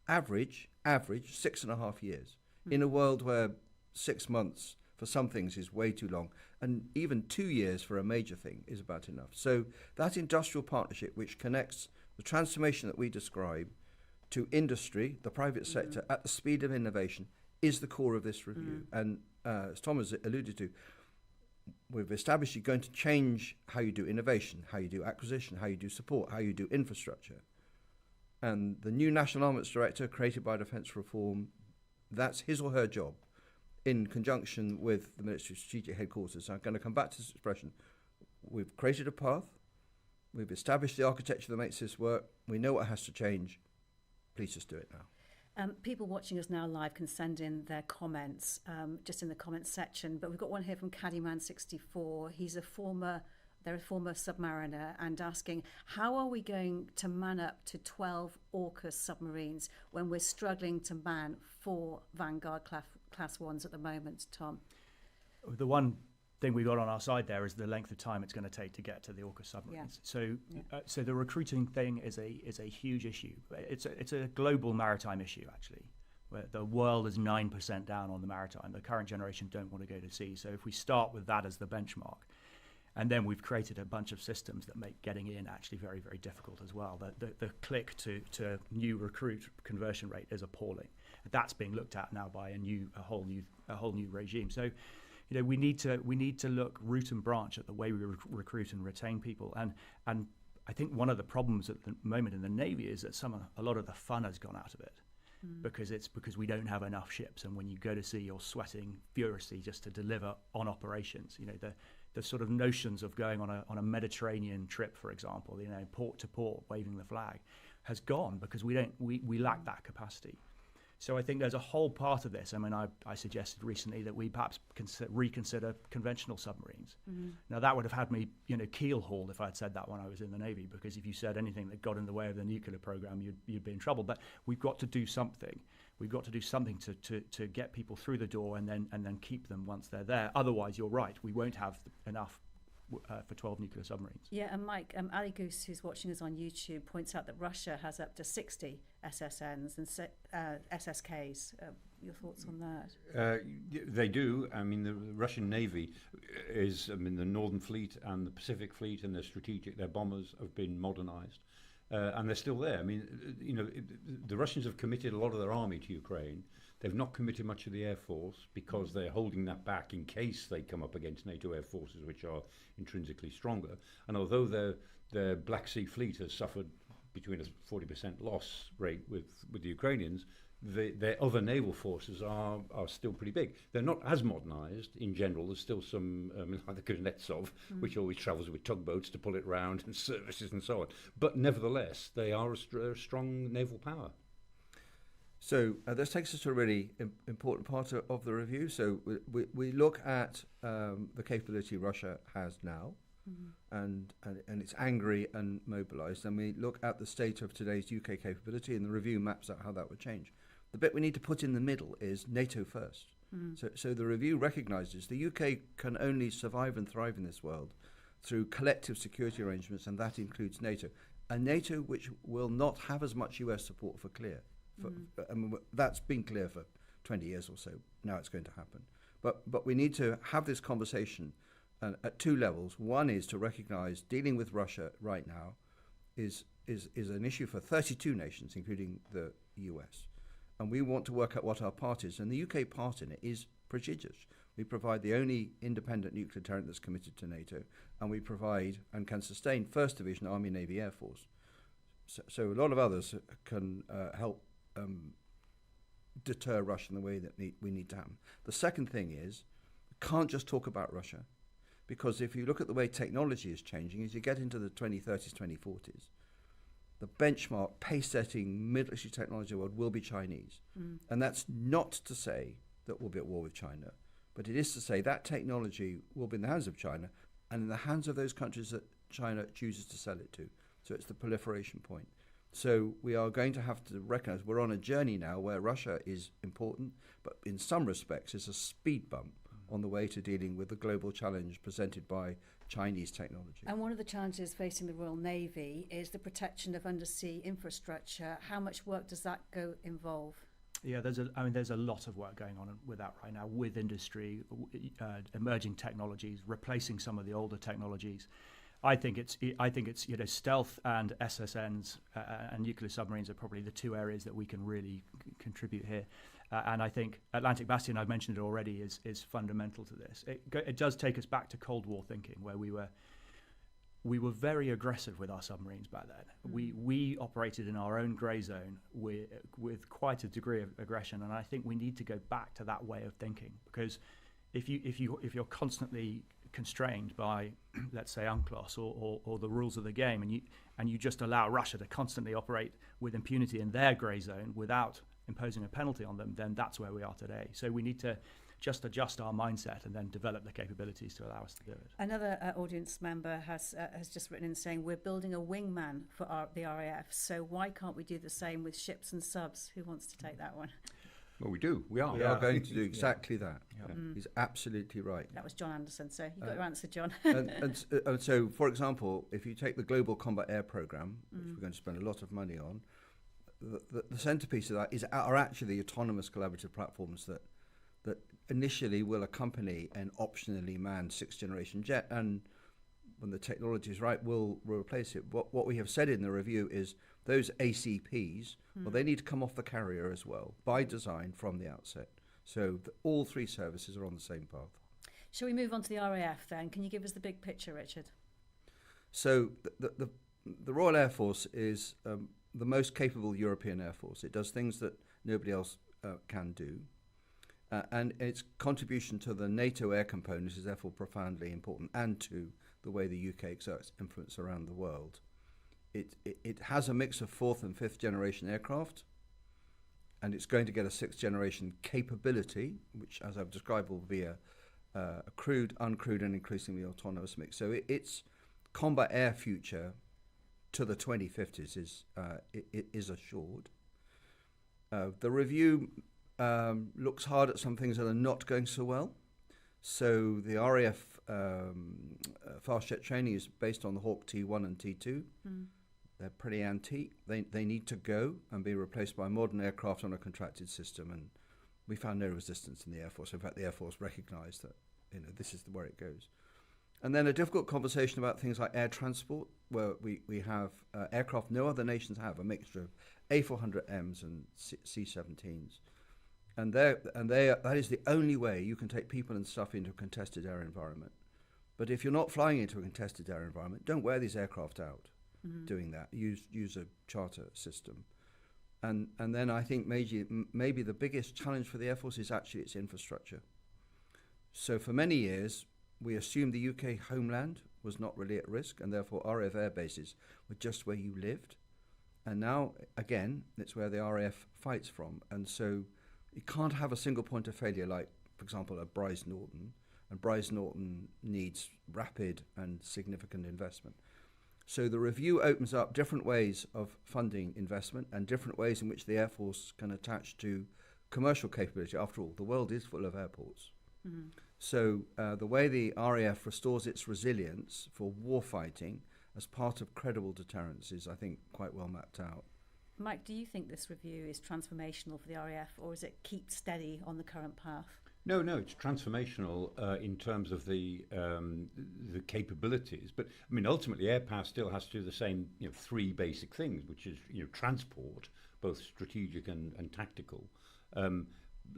Speaker 2: average 6.5 years, in a world where 6 months for some things is way too long, and even 2 years for a major thing is about enough. So that industrial partnership, which connects the transformation that we describe to industry, the private sector, at the speed of innovation, is the core of this review. And as Tom has alluded to, we've established you're going to change how you do innovation, how you do acquisition, how you do support, how you do infrastructure. And the new National Armaments Director created by Defence Reform, that's his or her job, in conjunction with the Ministry of Strategic Headquarters. So I'm going to come back to this expression. We've created a path. We've established the architecture that makes this work. We know what has to change. Please just do it now.
Speaker 1: People watching us now live can send in their comments just in the comments section. But we've got one here from Caddyman64. He's they're a former submariner, and asking, how are we going to man up to 12 AUKUS submarines when we're struggling to man 4 Vanguard class 1s at the moment, Tom?
Speaker 4: The one thing we've got on our side there is the length of time it's going to take to get to the AUKUS submarines.
Speaker 1: Yeah.
Speaker 4: So the recruiting thing is a huge issue. It's a global maritime issue, actually, where the world is 9% down on the maritime. The current generation don't want to go to sea. So if we start with that as the benchmark, and then we've created a bunch of systems that make getting in actually very, very difficult as well. The click to new recruit conversion rate is appalling. That's being looked at now by a whole new regime. So, you know, we need to look root and branch at the way we recruit and retain people. And I think one of the problems at the moment in the Navy is that a lot of the fun has gone out of it. because we don't have enough ships, and when you go to sea, you're sweating furiously just to deliver on operations. The sort of notions of going on a Mediterranean trip, for example, port to port, waving the flag, has gone because we lack that capacity. So I think there's a whole part of this. I mean, I suggested recently that we perhaps reconsider conventional submarines. Now, that would have had me, keel hauled if I'd said that when I was in the Navy, because if you said anything that got in the way of the nuclear program, you'd be in trouble. But we've got to do something. We've got to do something to get people through the door and then keep them once they're there. Otherwise, you're right, we won't have enough for 12 nuclear submarines.
Speaker 1: Yeah, and Mike, Ali Goose, who's watching us on YouTube, points out that Russia has up to 60 SSNs and SSKs. Your thoughts on that?
Speaker 3: They do. I mean, the Russian Navy is, the Northern Fleet and the Pacific Fleet, and their bombers have been modernized. And they're still there. I mean, the Russians have committed a lot of their army to Ukraine. They've not committed much of the Air Force because they're holding that back in case they come up against NATO air forces, which are intrinsically stronger. And although their Black Sea Fleet has suffered between a 40% loss rate with the Ukrainians, their other naval forces are still pretty big. They're not as modernized in general. There's still some, like the Kuznetsov, which always travels with tugboats to pull it round and services and so on. But nevertheless, they are a strong naval power.
Speaker 2: So this takes us to a really important part of the review. So we look at the capability Russia has now, and it's angry and mobilised. And we look at the state of today's UK capability, and the review maps out how that would change. The bit we need to put in the middle is NATO first. So the review recognises the UK can only survive and thrive in this world through collective security arrangements, and that includes NATO. A NATO which will not have as much US support for clear. That's been clear for 20 years or so. Now it's going to happen. But we need to have this conversation at two levels. One is to recognise dealing with Russia right now is an issue for 32 nations, including the US. And we want to work out what our part is. And the UK part in it is prodigious. We provide the only independent nuclear deterrent that's committed to NATO. And we provide and can sustain 1st Division Army, Navy, Air Force. So a lot of others can help deter Russia in the way that we need to happen. The second thing is, we can't just talk about Russia, because if you look at the way technology is changing, as you get into the 2030s, 2040s, the benchmark pace-setting military technology world will be Chinese. And that's not to say that we'll be at war with China, but it is to say that technology will be in the hands of China and in the hands of those countries that China chooses to sell it to. So it's the proliferation point. So we are going to have to recognise we're on a journey now where Russia is important, but in some respects it's a speed bump on the way to dealing with the global challenge presented by Chinese technology.
Speaker 1: And one of the challenges facing the Royal Navy is the protection of undersea infrastructure. How much work does that involve?
Speaker 4: Yeah, there's a lot of work going on with that right now, with industry, emerging technologies, replacing some of the older technologies. I think it's stealth and SSNs and nuclear submarines are probably the two areas that we can really contribute here. And I think Atlantic Bastion, I've mentioned it already, is fundamental to this. It does take us back to Cold War thinking, where we were very aggressive with our submarines back then. We operated in our own grey zone with quite a degree of aggression, and I think we need to go back to that way of thinking, because if you're constantly constrained by, let's say, UNCLOS or the rules of the game, and you just allow Russia to constantly operate with impunity in their grey zone without imposing a penalty on them, then that's where we are today. So we need to just adjust our mindset and then develop the capabilities to allow us to do it.
Speaker 1: Another audience member has just written in saying we're building a wingman for the RAF, so why can't we do the same with ships and subs? Who wants to take that one?
Speaker 3: Well, we do. We are.
Speaker 2: We are going to do exactly that. Yeah. He's absolutely right.
Speaker 1: That was John Anderson, so you got your answer, John.
Speaker 2: and so, for example, if you take the Global Combat Air Programme, which we're going to spend a lot of money on, the centrepiece of that are actually autonomous collaborative platforms that initially will accompany an optionally manned 6th-generation jet, and when the technology is right, will replace it. What we have said in the review is those ACPs, well, they need to come off the carrier as well, by design from the outset. So all three services are on the same path.
Speaker 1: Shall we move on to the RAF then? Can you give us the big picture, Richard?
Speaker 2: So the Royal Air Force is the most capable European Air Force. It does things that nobody else can do. And its contribution to the NATO air component is therefore profoundly important, and to the way the UK exerts influence around the world. It has a mix of fourth and fifth generation aircraft, and it's going to get a sixth generation capability, which, as I've described, will be a crewed, uncrewed, and increasingly autonomous mix. So its combat air future to the 2050s is assured. The review looks hard at some things that are not going so well. So the RAF fast jet training is based on the Hawk T1 and T2. They're pretty antique. They need to go and be replaced by modern aircraft on a contracted system. And we found no resistance in the Air Force. In fact, the Air Force recognised that this is where it goes. And then a difficult conversation about things like air transport, where we have aircraft no other nations have, a mixture of A400Ms and C-17s. And that is the only way you can take people and stuff into a contested air environment. But if you're not flying into a contested air environment, don't wear these aircraft out doing that. Use a charter system. And then I think maybe the biggest challenge for the Air Force is actually its infrastructure. So for many years, we assumed the UK homeland was not really at risk, and therefore RAF air bases were just where you lived. And now, again, it's where the RAF fights from. And so you can't have a single point of failure like, for example, a Brize Norton. And Brize Norton needs rapid and significant investment. So the review opens up different ways of funding investment and different ways in which the Air Force can attach to commercial capability. After all, the world is full of airports. So the way the RAF restores its resilience for warfighting as part of credible deterrence is, I think, quite well mapped out.
Speaker 1: Mike, do you think this review is transformational for the RAF, or is it keep steady on the current path?
Speaker 3: No, it's transformational in terms of the capabilities. But I mean, ultimately, air power still has to do the same, three basic things, which is transport, both strategic and tactical.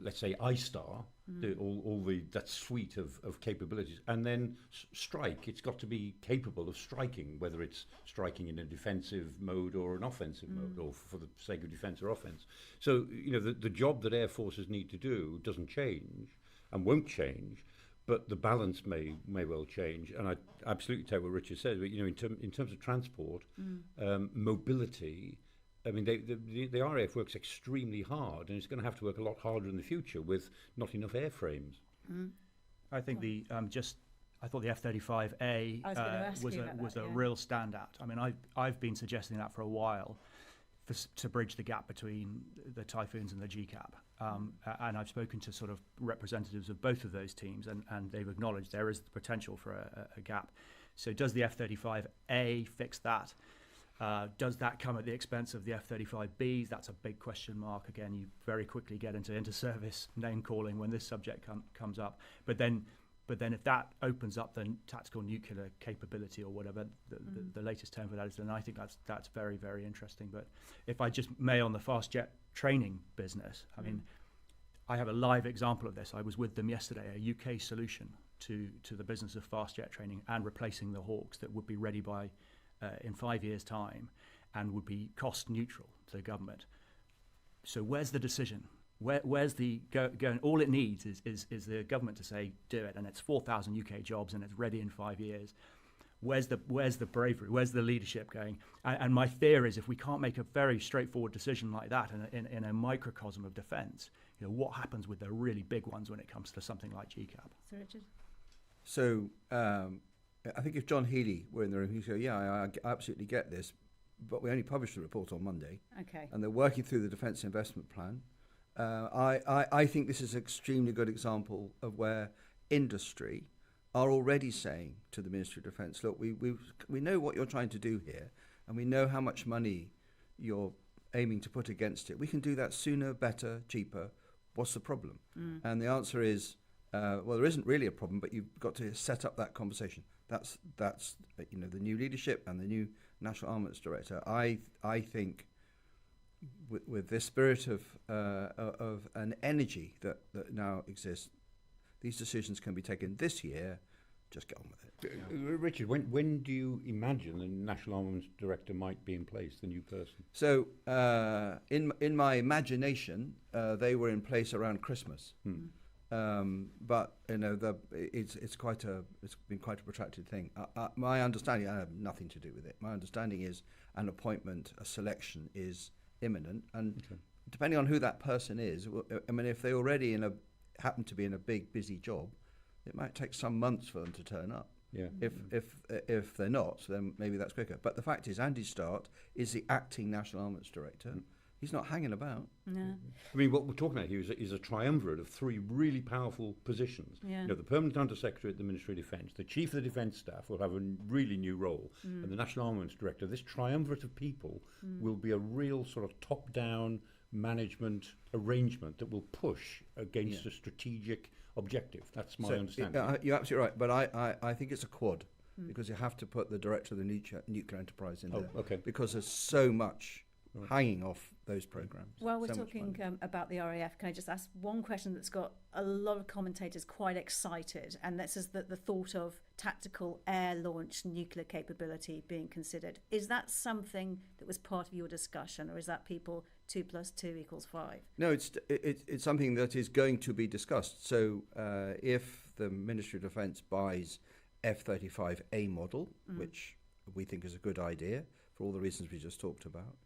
Speaker 3: Let's say ISTAR, that suite of capabilities, and then strike. It's got to be capable of striking, whether it's striking in a defensive mode or an offensive mode, or for the sake of defence or offence. So the job that air forces need to do doesn't change and won't change, but the balance may well change. And I absolutely take what Richard says. But in terms of transport, mobility. I mean, the RAF works extremely hard, and it's going to have to work a lot harder in the future with not enough airframes.
Speaker 4: I think I thought the F-35A was a real standout. I mean, I've been suggesting that for a while to bridge the gap between the Typhoons and the GCAP. And I've spoken to sort of representatives of both of those teams, and they've acknowledged there is the potential for a gap. So does the F-35A fix that? Does that come at the expense of the F-35Bs? That's a big question mark. Again, you very quickly get into inter-service name calling when this subject comes up. But then if that opens up the tactical nuclear capability or whatever the latest term for that is, then I think that's very, very interesting. But if I just may on the fast jet training business, I mean, I have a live example of this. I was with them yesterday, a UK solution to the business of fast jet training and replacing the Hawks that would be ready by in 5 years' time and would be cost neutral to the government. So where's the decision? Where's the going? All it needs is the government to say, do it, and it's 4,000 UK jobs and it's ready in 5 years. Where's the bravery? Where's the leadership going? And my fear is if we can't make a very straightforward decision like that in a microcosm of defence, what happens with the really big ones when it comes to something like GCAP?
Speaker 1: Sir Richard?
Speaker 2: So I think if John Healey were in the room, he'd say, I absolutely get this, but we only published the report on Monday.
Speaker 1: Okay.
Speaker 2: And they're working through the Defence Investment Plan. I think this is an extremely good example of where industry are already saying to the Ministry of Defence, look, we know what you're trying to do here, and we know how much money you're aiming to put against it. We can do that sooner, better, cheaper. What's the problem? And the answer is, well, there isn't really a problem, but you've got to set up that conversation. That's the new leadership and the new National Armaments Director. I think with this spirit of an energy that now exists, these decisions can be taken this year just get on with it.
Speaker 3: Richard, when do you imagine the National Armaments Director might be in place, the new person?
Speaker 2: So in my imagination, they were in place around Christmas. But it's been quite a protracted thing. My understanding, I have nothing to do with it. My understanding is an appointment, a selection is imminent, and depending on who that person is, I mean, if they already happen to be in a big busy job, it might take some months for them to turn up.
Speaker 3: Yeah.
Speaker 2: If they're not, then maybe that's quicker. But the fact is, Andy Start is the acting National Armaments Director. He's not hanging about.
Speaker 1: No.
Speaker 3: I mean, what we're talking about here is a triumvirate of three really powerful positions.
Speaker 1: Yeah.
Speaker 3: The Permanent Under-Secretary at the Ministry of Defence, the Chief of the Defence Staff will have a really new role, and the National Armaments Director. This triumvirate of people will be a real sort of top-down management arrangement that will push against a strategic objective. That's my understanding.
Speaker 2: You're absolutely right, but I think it's a quad, because you have to put the Director of the Nuclear Enterprise in there.
Speaker 3: Okay.
Speaker 2: Because there's so much hanging off those programs.
Speaker 1: While we're talking about the RAF, can I just ask one question that's got a lot of commentators quite excited, and this is the thought of tactical air-launched nuclear capability being considered. Is that something that was part of your discussion, or is that people 2 + 2 = 5?
Speaker 2: No, it's something that is going to be discussed. So if the Ministry of Defence buys F-35A model, which we think is a good idea for all the reasons we just talked about,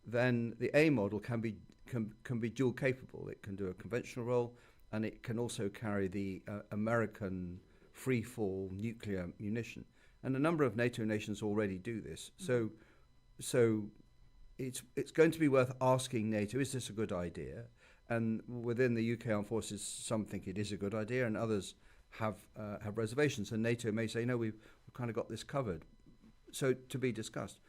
Speaker 2: then the A model can be dual capable. It can do a conventional role, and it can also carry the American free-fall nuclear munition. And a number of NATO nations already do this. So it's going to be worth asking NATO, is this a good idea? And within the UK Armed Forces, some think it is a good idea, and others have reservations. And NATO may say, no, we've kind of got this covered. So to be discussed.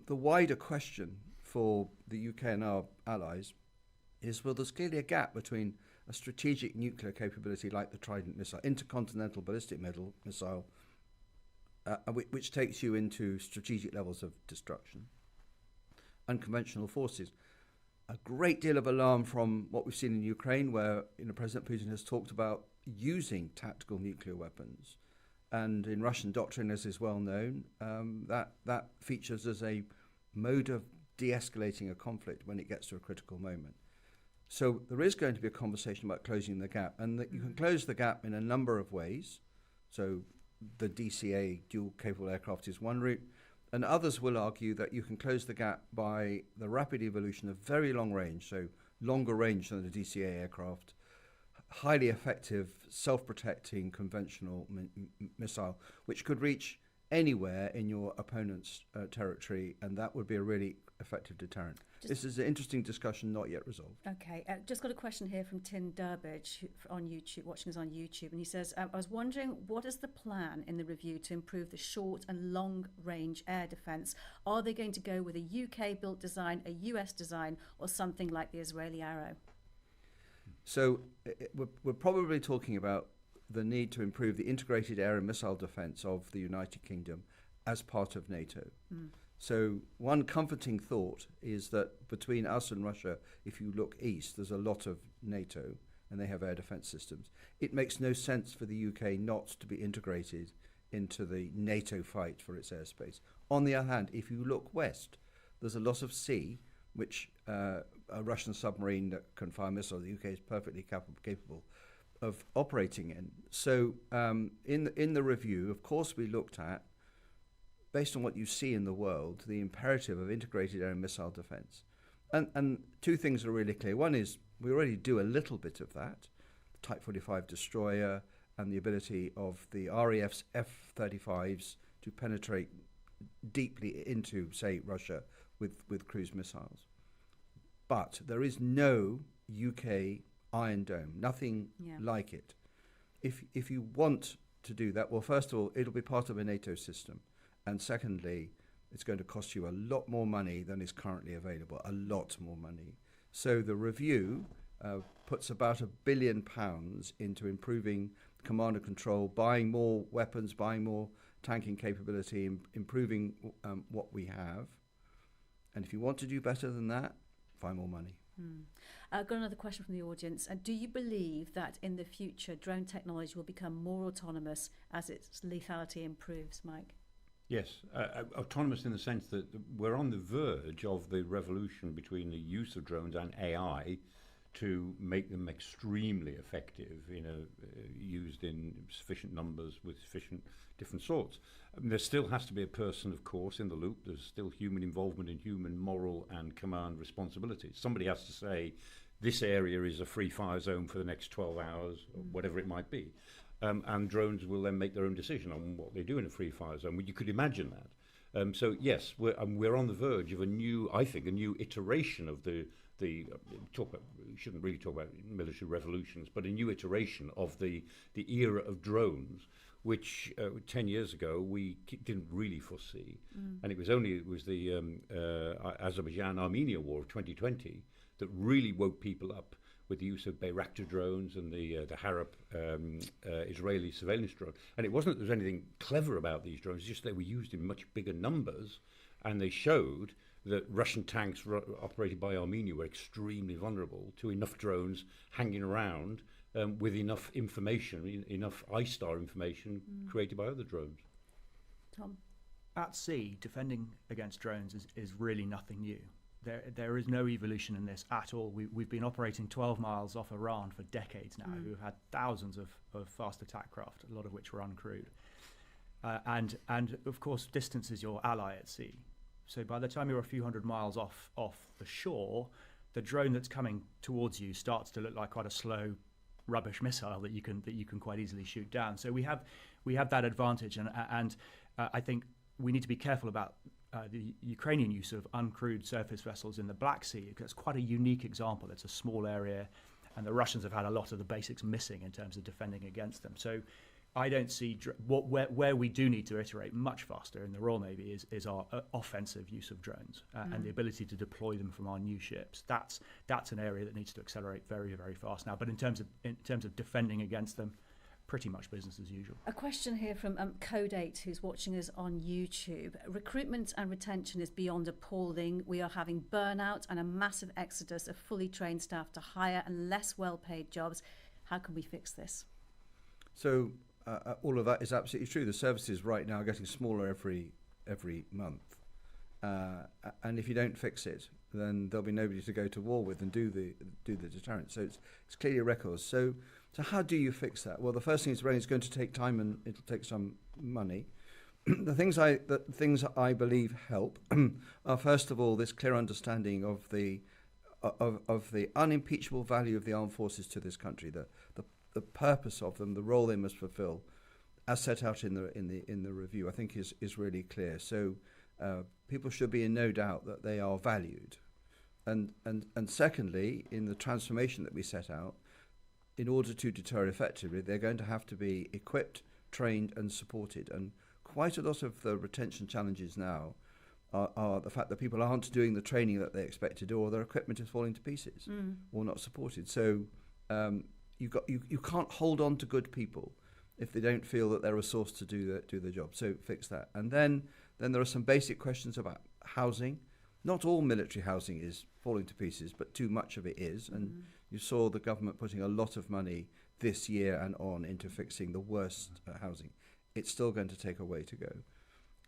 Speaker 2: The wider question for the UK and our allies is, well, there's clearly a gap between a strategic nuclear capability like the Trident missile, intercontinental ballistic missile, which takes you into strategic levels of destruction, and conventional forces. A great deal of alarm from what we've seen in Ukraine, where President Putin has talked about using tactical nuclear weapons. And in Russian doctrine, as is well known, that features as a mode of de-escalating a conflict when it gets to a critical moment. So there is going to be a conversation about closing the gap, and that you can close the gap in a number of ways. So the DCA, dual capable aircraft, is one route, and others will argue that you can close the gap by the rapid evolution of very long range, so longer range than the DCA aircraft, highly effective, self-protecting conventional missile, which could reach anywhere in your opponent's territory, and that would be a really effective deterrent. This is an interesting discussion, not yet resolved.
Speaker 1: Okay, just got a question here from Tim Durbridge on YouTube, watching us on YouTube, and he says, I was wondering, what is the plan in the review to improve the short and long-range air defence? Are they going to go with a UK-built design, a US design, or something like the Israeli Arrow?
Speaker 2: So we're probably talking about the need to improve the integrated air and missile defence of the United Kingdom as part of NATO. So one comforting thought is that between us and Russia, if you look east, there's a lot of NATO, and they have air defence systems. It makes no sense for the UK not to be integrated into the NATO fight for its airspace. On the other hand, if you look west, there's a lot of sea, which a Russian submarine that can fire missiles, the UK is perfectly capable of operating in. So in the review, of course, we looked at, based on what you see in the world, the imperative of integrated air and missile defence. And two things are really clear. One is we already do a little bit of that, the Type 45 destroyer and the ability of the RAF's F-35s to penetrate deeply into, say, Russia with cruise missiles. But there is no UK Iron Dome, nothing like it. If you want to do that, well, first of all, it'll be part of a NATO system. And secondly, it's going to cost you a lot more money than is currently available, a lot more money. So the review puts about £1 billion into improving command and control, buying more weapons, buying more tanking capability, improving what we have. And if you want to do better than that, find more money.
Speaker 1: I've got another question from the audience. Do you believe that in the future drone technology will become more autonomous as its lethality improves, Mike?
Speaker 3: Yes, autonomous in the sense that we're on the verge of the revolution between the use of drones and AI to make them extremely effective, used in sufficient numbers with sufficient different sorts. There still has to be a person, of course, in the loop. There's still human involvement in human moral and command responsibilities. Somebody has to say, this area is a free fire zone for the next 12 hours, or whatever it might be. And drones will then make their own decision on what they do in a free fire zone. Well, you could imagine that. So yes, we're on the verge of a new iteration of we shouldn't really talk about military revolutions, but a new iteration of the era of drones, which 10 years ago we didn't really foresee. And it was the Azerbaijan-Armenia war of 2020 that really woke people up with the use of Bayraktar drones and the Harp Israeli surveillance drone. And it wasn't that there was anything clever about these drones, it's just they were used in much bigger numbers, and they showed that Russian tanks operated by Armenia were extremely vulnerable to enough drones hanging around with enough information, enough ISTAR information created by other drones.
Speaker 1: Tom?
Speaker 4: At sea, defending against drones is really nothing new. There is no evolution in this at all. We've been operating 12 miles off Iran for decades now, who have had thousands of fast attack craft, a lot of which were uncrewed. And of course, distance is your ally at sea. So by the time you're a few hundred miles off the shore, the drone that's coming towards you starts to look like quite a slow rubbish missile that you can quite easily shoot down. So we have that advantage, and I think we need to be careful about the Ukrainian use of uncrewed surface vessels in the Black Sea, because it's quite a unique example. It's a small area, and the Russians have had a lot of the basics missing in terms of defending against them. So I don't see where we do need to iterate much faster in the Royal Navy is our offensive use of drones and the ability to deploy them from our new ships. That's an area that needs to accelerate very, very fast now. But in terms of defending against them, pretty much business as usual.
Speaker 1: A question here from Code8, who's watching us on YouTube. Recruitment and retention is beyond appalling. We are having burnout and a massive exodus of fully trained staff to higher and less well-paid jobs. How can we fix this?
Speaker 2: So all of that is absolutely true. The services right now are getting smaller every month. And if you don't fix it, then there'll be nobody to go to war with and do the deterrent. So it's clearly a record. So how do you fix that? Well, the first thing is going to take time and it'll take some money. The things I believe help are, first of all, this clear understanding of the unimpeachable value of the armed forces to this country, the purpose of them, the role they must fulfil, as set out in the review, I think is really clear. So people should be in no doubt that they are valued. And secondly, in the transformation that we set out, in order to deter effectively, they're going to have to be equipped, trained and supported. And quite a lot of the retention challenges now are the fact that people aren't doing the training that they expect to do, or their equipment is falling to pieces or not supported. So you can't hold on to good people if they don't feel that they're a source to do the job. So fix that. And then there are some basic questions about housing. Not all military housing is falling to pieces, but too much of it is. And you saw the government putting a lot of money this year and on into fixing the worst housing. It's still going to take a way to go.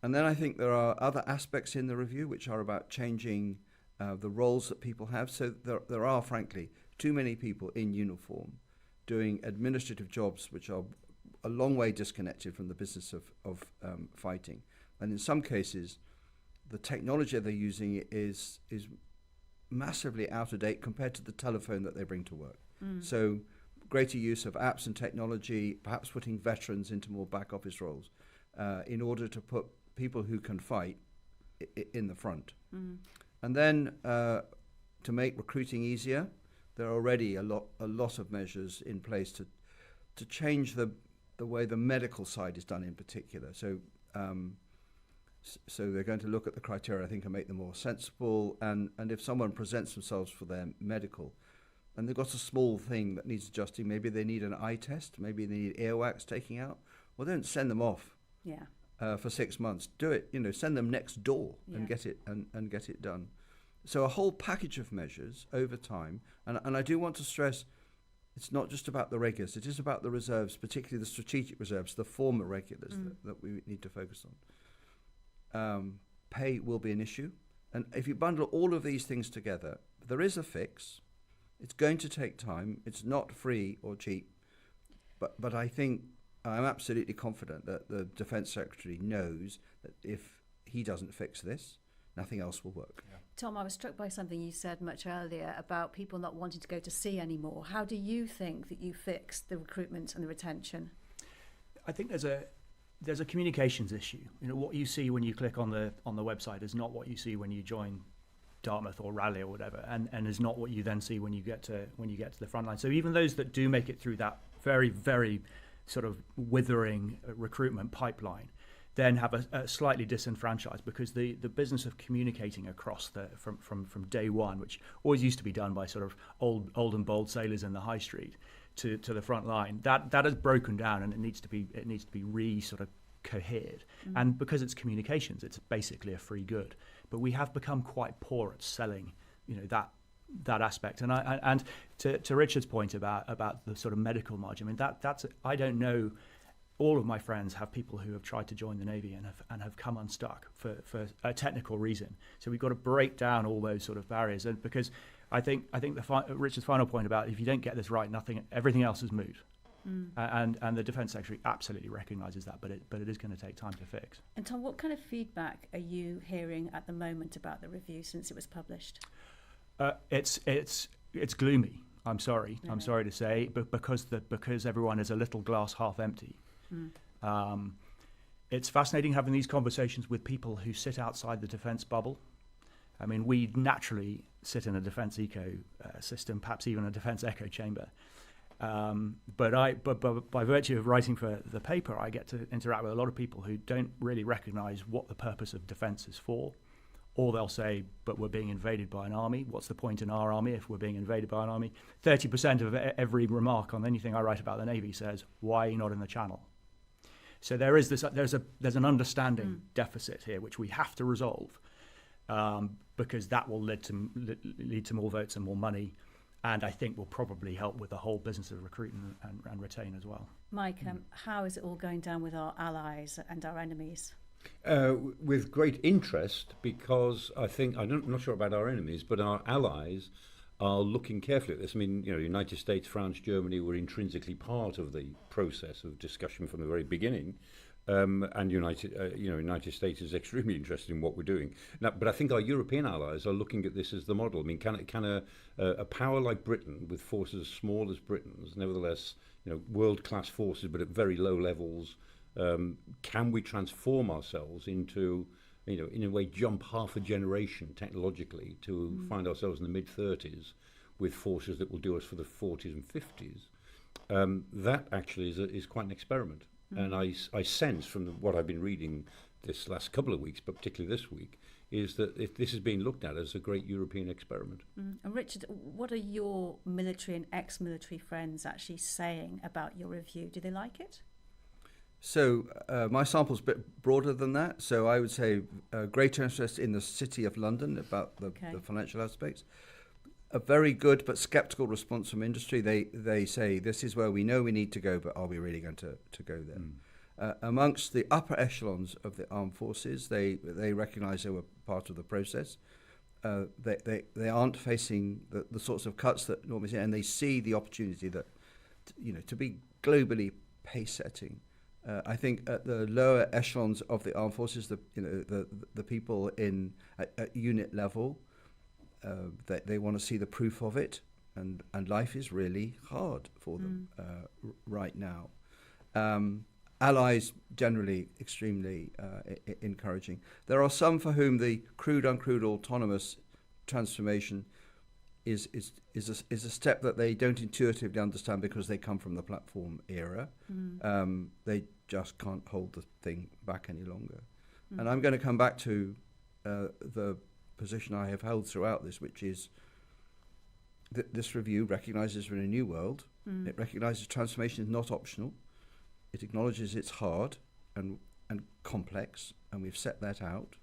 Speaker 2: And then I think there are other aspects in the review which are about changing the roles that people have. So there are, frankly, too many people in uniform doing administrative jobs which are a long way disconnected from the business of fighting. And in some cases, the technology they're using is massively out of date compared to the telephone that they bring to work. So greater use of apps and technology, perhaps putting veterans into more back office roles in order to put people who can fight in the front. And then to make recruiting easier, there are already a lot of measures in place to change the way the medical side is done in particular. So they're going to look at the criteria, I think, and make them more sensible. And if someone presents themselves for their medical, and they've got a small thing that needs adjusting, maybe they need an eye test, maybe they need earwax taking out, well, don't send them off for 6 months. Do it, send them next door and get it done. So a whole package of measures over time, and I do want to stress, it's not just about the regulars, it is about the reserves, particularly the strategic reserves, the former regulars that we need to focus on. Pay will be an issue, and if you bundle all of these things together, there is a fix. It's going to take time. It's not free or cheap, but I think I'm absolutely confident that the Defence Secretary knows that if he doesn't fix this, nothing else will work. Yeah.
Speaker 1: Tom, I was struck by something you said much earlier about people not wanting to go to sea anymore. How do you think that you fix the recruitment and the retention?
Speaker 4: I think there's a communications issue. You know, what you see when you click on the website is not what you see when you join Dartmouth or Raleigh or whatever, and is not what you then see when you get to the front line. So even those that do make it through that very, very sort of withering recruitment pipeline then have a slightly disenfranchised, because the business of communicating across from day one, which always used to be done by sort of old and bold sailors in the high street to the front line, that has broken down, and it needs to be sort of cohered. And because it's communications, it's basically a free good. But we have become quite poor at selling, that aspect. And to Richard's point about the sort of medical margin, I mean that's I don't know. All of my friends have people who have tried to join the Navy and have come unstuck for a technical reason. So we've got to break down all those sort of barriers. And because I think Richard's final point about if you don't get this right, everything else is moot. And the Defence Secretary absolutely recognises that, but it is going to take time to fix.
Speaker 1: And Tom, what kind of feedback are you hearing at the moment about the review since it was published?
Speaker 4: It's gloomy. I'm sorry to say, but because everyone is a little glass half empty. It's fascinating having these conversations with people who sit outside the defence bubble. I mean, we naturally sit in a defence eco system, perhaps even a defence echo chamber. But by virtue of writing for the paper, I get to interact with a lot of people who don't really recognise what the purpose of defence is for. Or they'll say, but we're being invaded by an army. What's the point in our army if we're being invaded by an army? 30% of every remark on anything I write about the Navy says, why are you not in the Channel? So there's an understanding deficit here, which we have to resolve, because that will lead to more votes and more money, and I think will probably help with the whole business of recruiting and retain as well.
Speaker 1: Mike, how is it all going down with our allies and our enemies?
Speaker 3: With great interest, because I'm not sure about our enemies, but our allies are looking carefully at this. I mean, United States, France, Germany were intrinsically part of the process of discussion from the very beginning, and United States is extremely interested in what we're doing now. But I think our European allies are looking at this as the model. I mean, can a power like Britain, with forces as small as Britain's, nevertheless, world-class forces, but at very low levels, can we transform ourselves into, in a way, jump half a generation technologically to find ourselves in the mid-30s with forces that will do us for the 40s and 50s? That actually is quite an experiment. And I sense from what I've been reading this last couple of weeks, but particularly this week, is that this is being looked at as a great European experiment. And
Speaker 1: Richard, what are your military and ex-military friends actually saying about your review? Do they like it?
Speaker 2: So my sample's a bit broader than that. So I would say greater interest in the City of London about the financial aspects. A very good but sceptical response from industry. They say this is where we know we need to go, but are we really going to go there? Amongst the upper echelons of the armed forces, they recognise they were part of the process. They aren't facing the sorts of cuts that normally see, and they see the opportunity that to be globally pace setting. I think at the lower echelons of the armed forces, the people at unit level, they want to see the proof of it, and life is really hard for them right now. Allies generally extremely encouraging. There are some for whom the crewed-uncrewed autonomous transformation is a step that they don't intuitively understand because they come from the platform era. They just can't hold the thing back any longer. And I'm going to come back to the position I have held throughout this, which is that this review recognises we're in a new world. It recognises transformation is not optional. It acknowledges it's hard and complex, and we've set that out.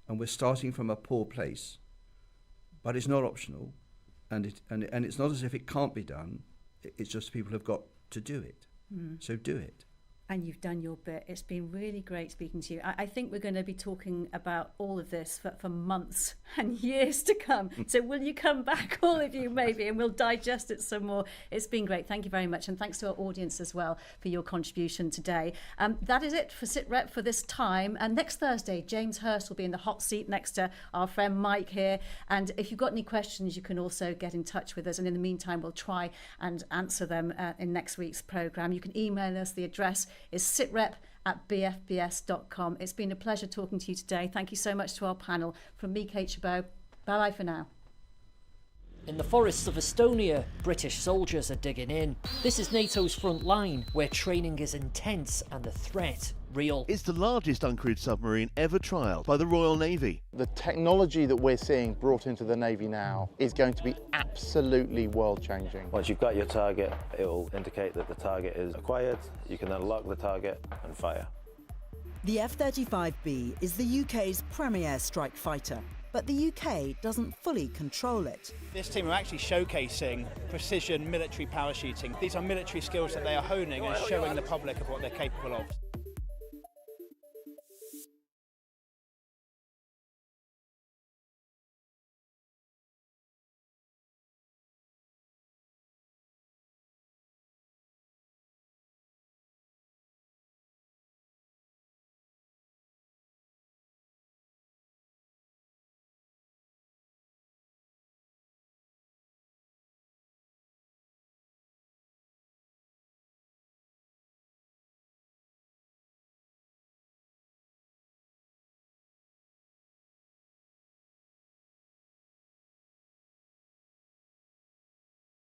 Speaker 2: And we're starting from a poor place. but it's not optional, and it's not as if it can't be done. It's just people have got to do it. So do it.
Speaker 1: And you've done your bit. It's been really great speaking to you. I think we're going to be talking about all of this for months and years to come. So will you come back, all of you, maybe, and we'll digest it some more. It's been great. Thank you very much. And thanks to our audience as well for your contribution today. That is it for Sitrep for this time. And next Thursday, James Hurst will be in the hot seat next to our friend Mike here. And if you've got any questions, you can also get in touch with us. And in the meantime, we'll try and answer them in next week's programme. You can email us. The address is sitrep@bfbs.com. It's been a pleasure talking to you today. Thank you so much to our panel. From me, Kate Gerbeau. Bye-bye for now.
Speaker 5: In the forests of Estonia, British soldiers are digging in. This is NATO's front line, where training is intense and the threat real.
Speaker 6: It's the largest uncrewed submarine ever trialled by the Royal Navy.
Speaker 7: The technology that we're seeing brought into the Navy now is going to be absolutely world-changing.
Speaker 8: Once you've got your target, it will indicate that the target is acquired. You can then lock the target and fire.
Speaker 9: The F-35B is the UK's premier strike fighter, but the UK doesn't fully control it.
Speaker 10: This team are actually showcasing precision military parachuting. These are military skills that they are honing and showing the public of what they're capable of.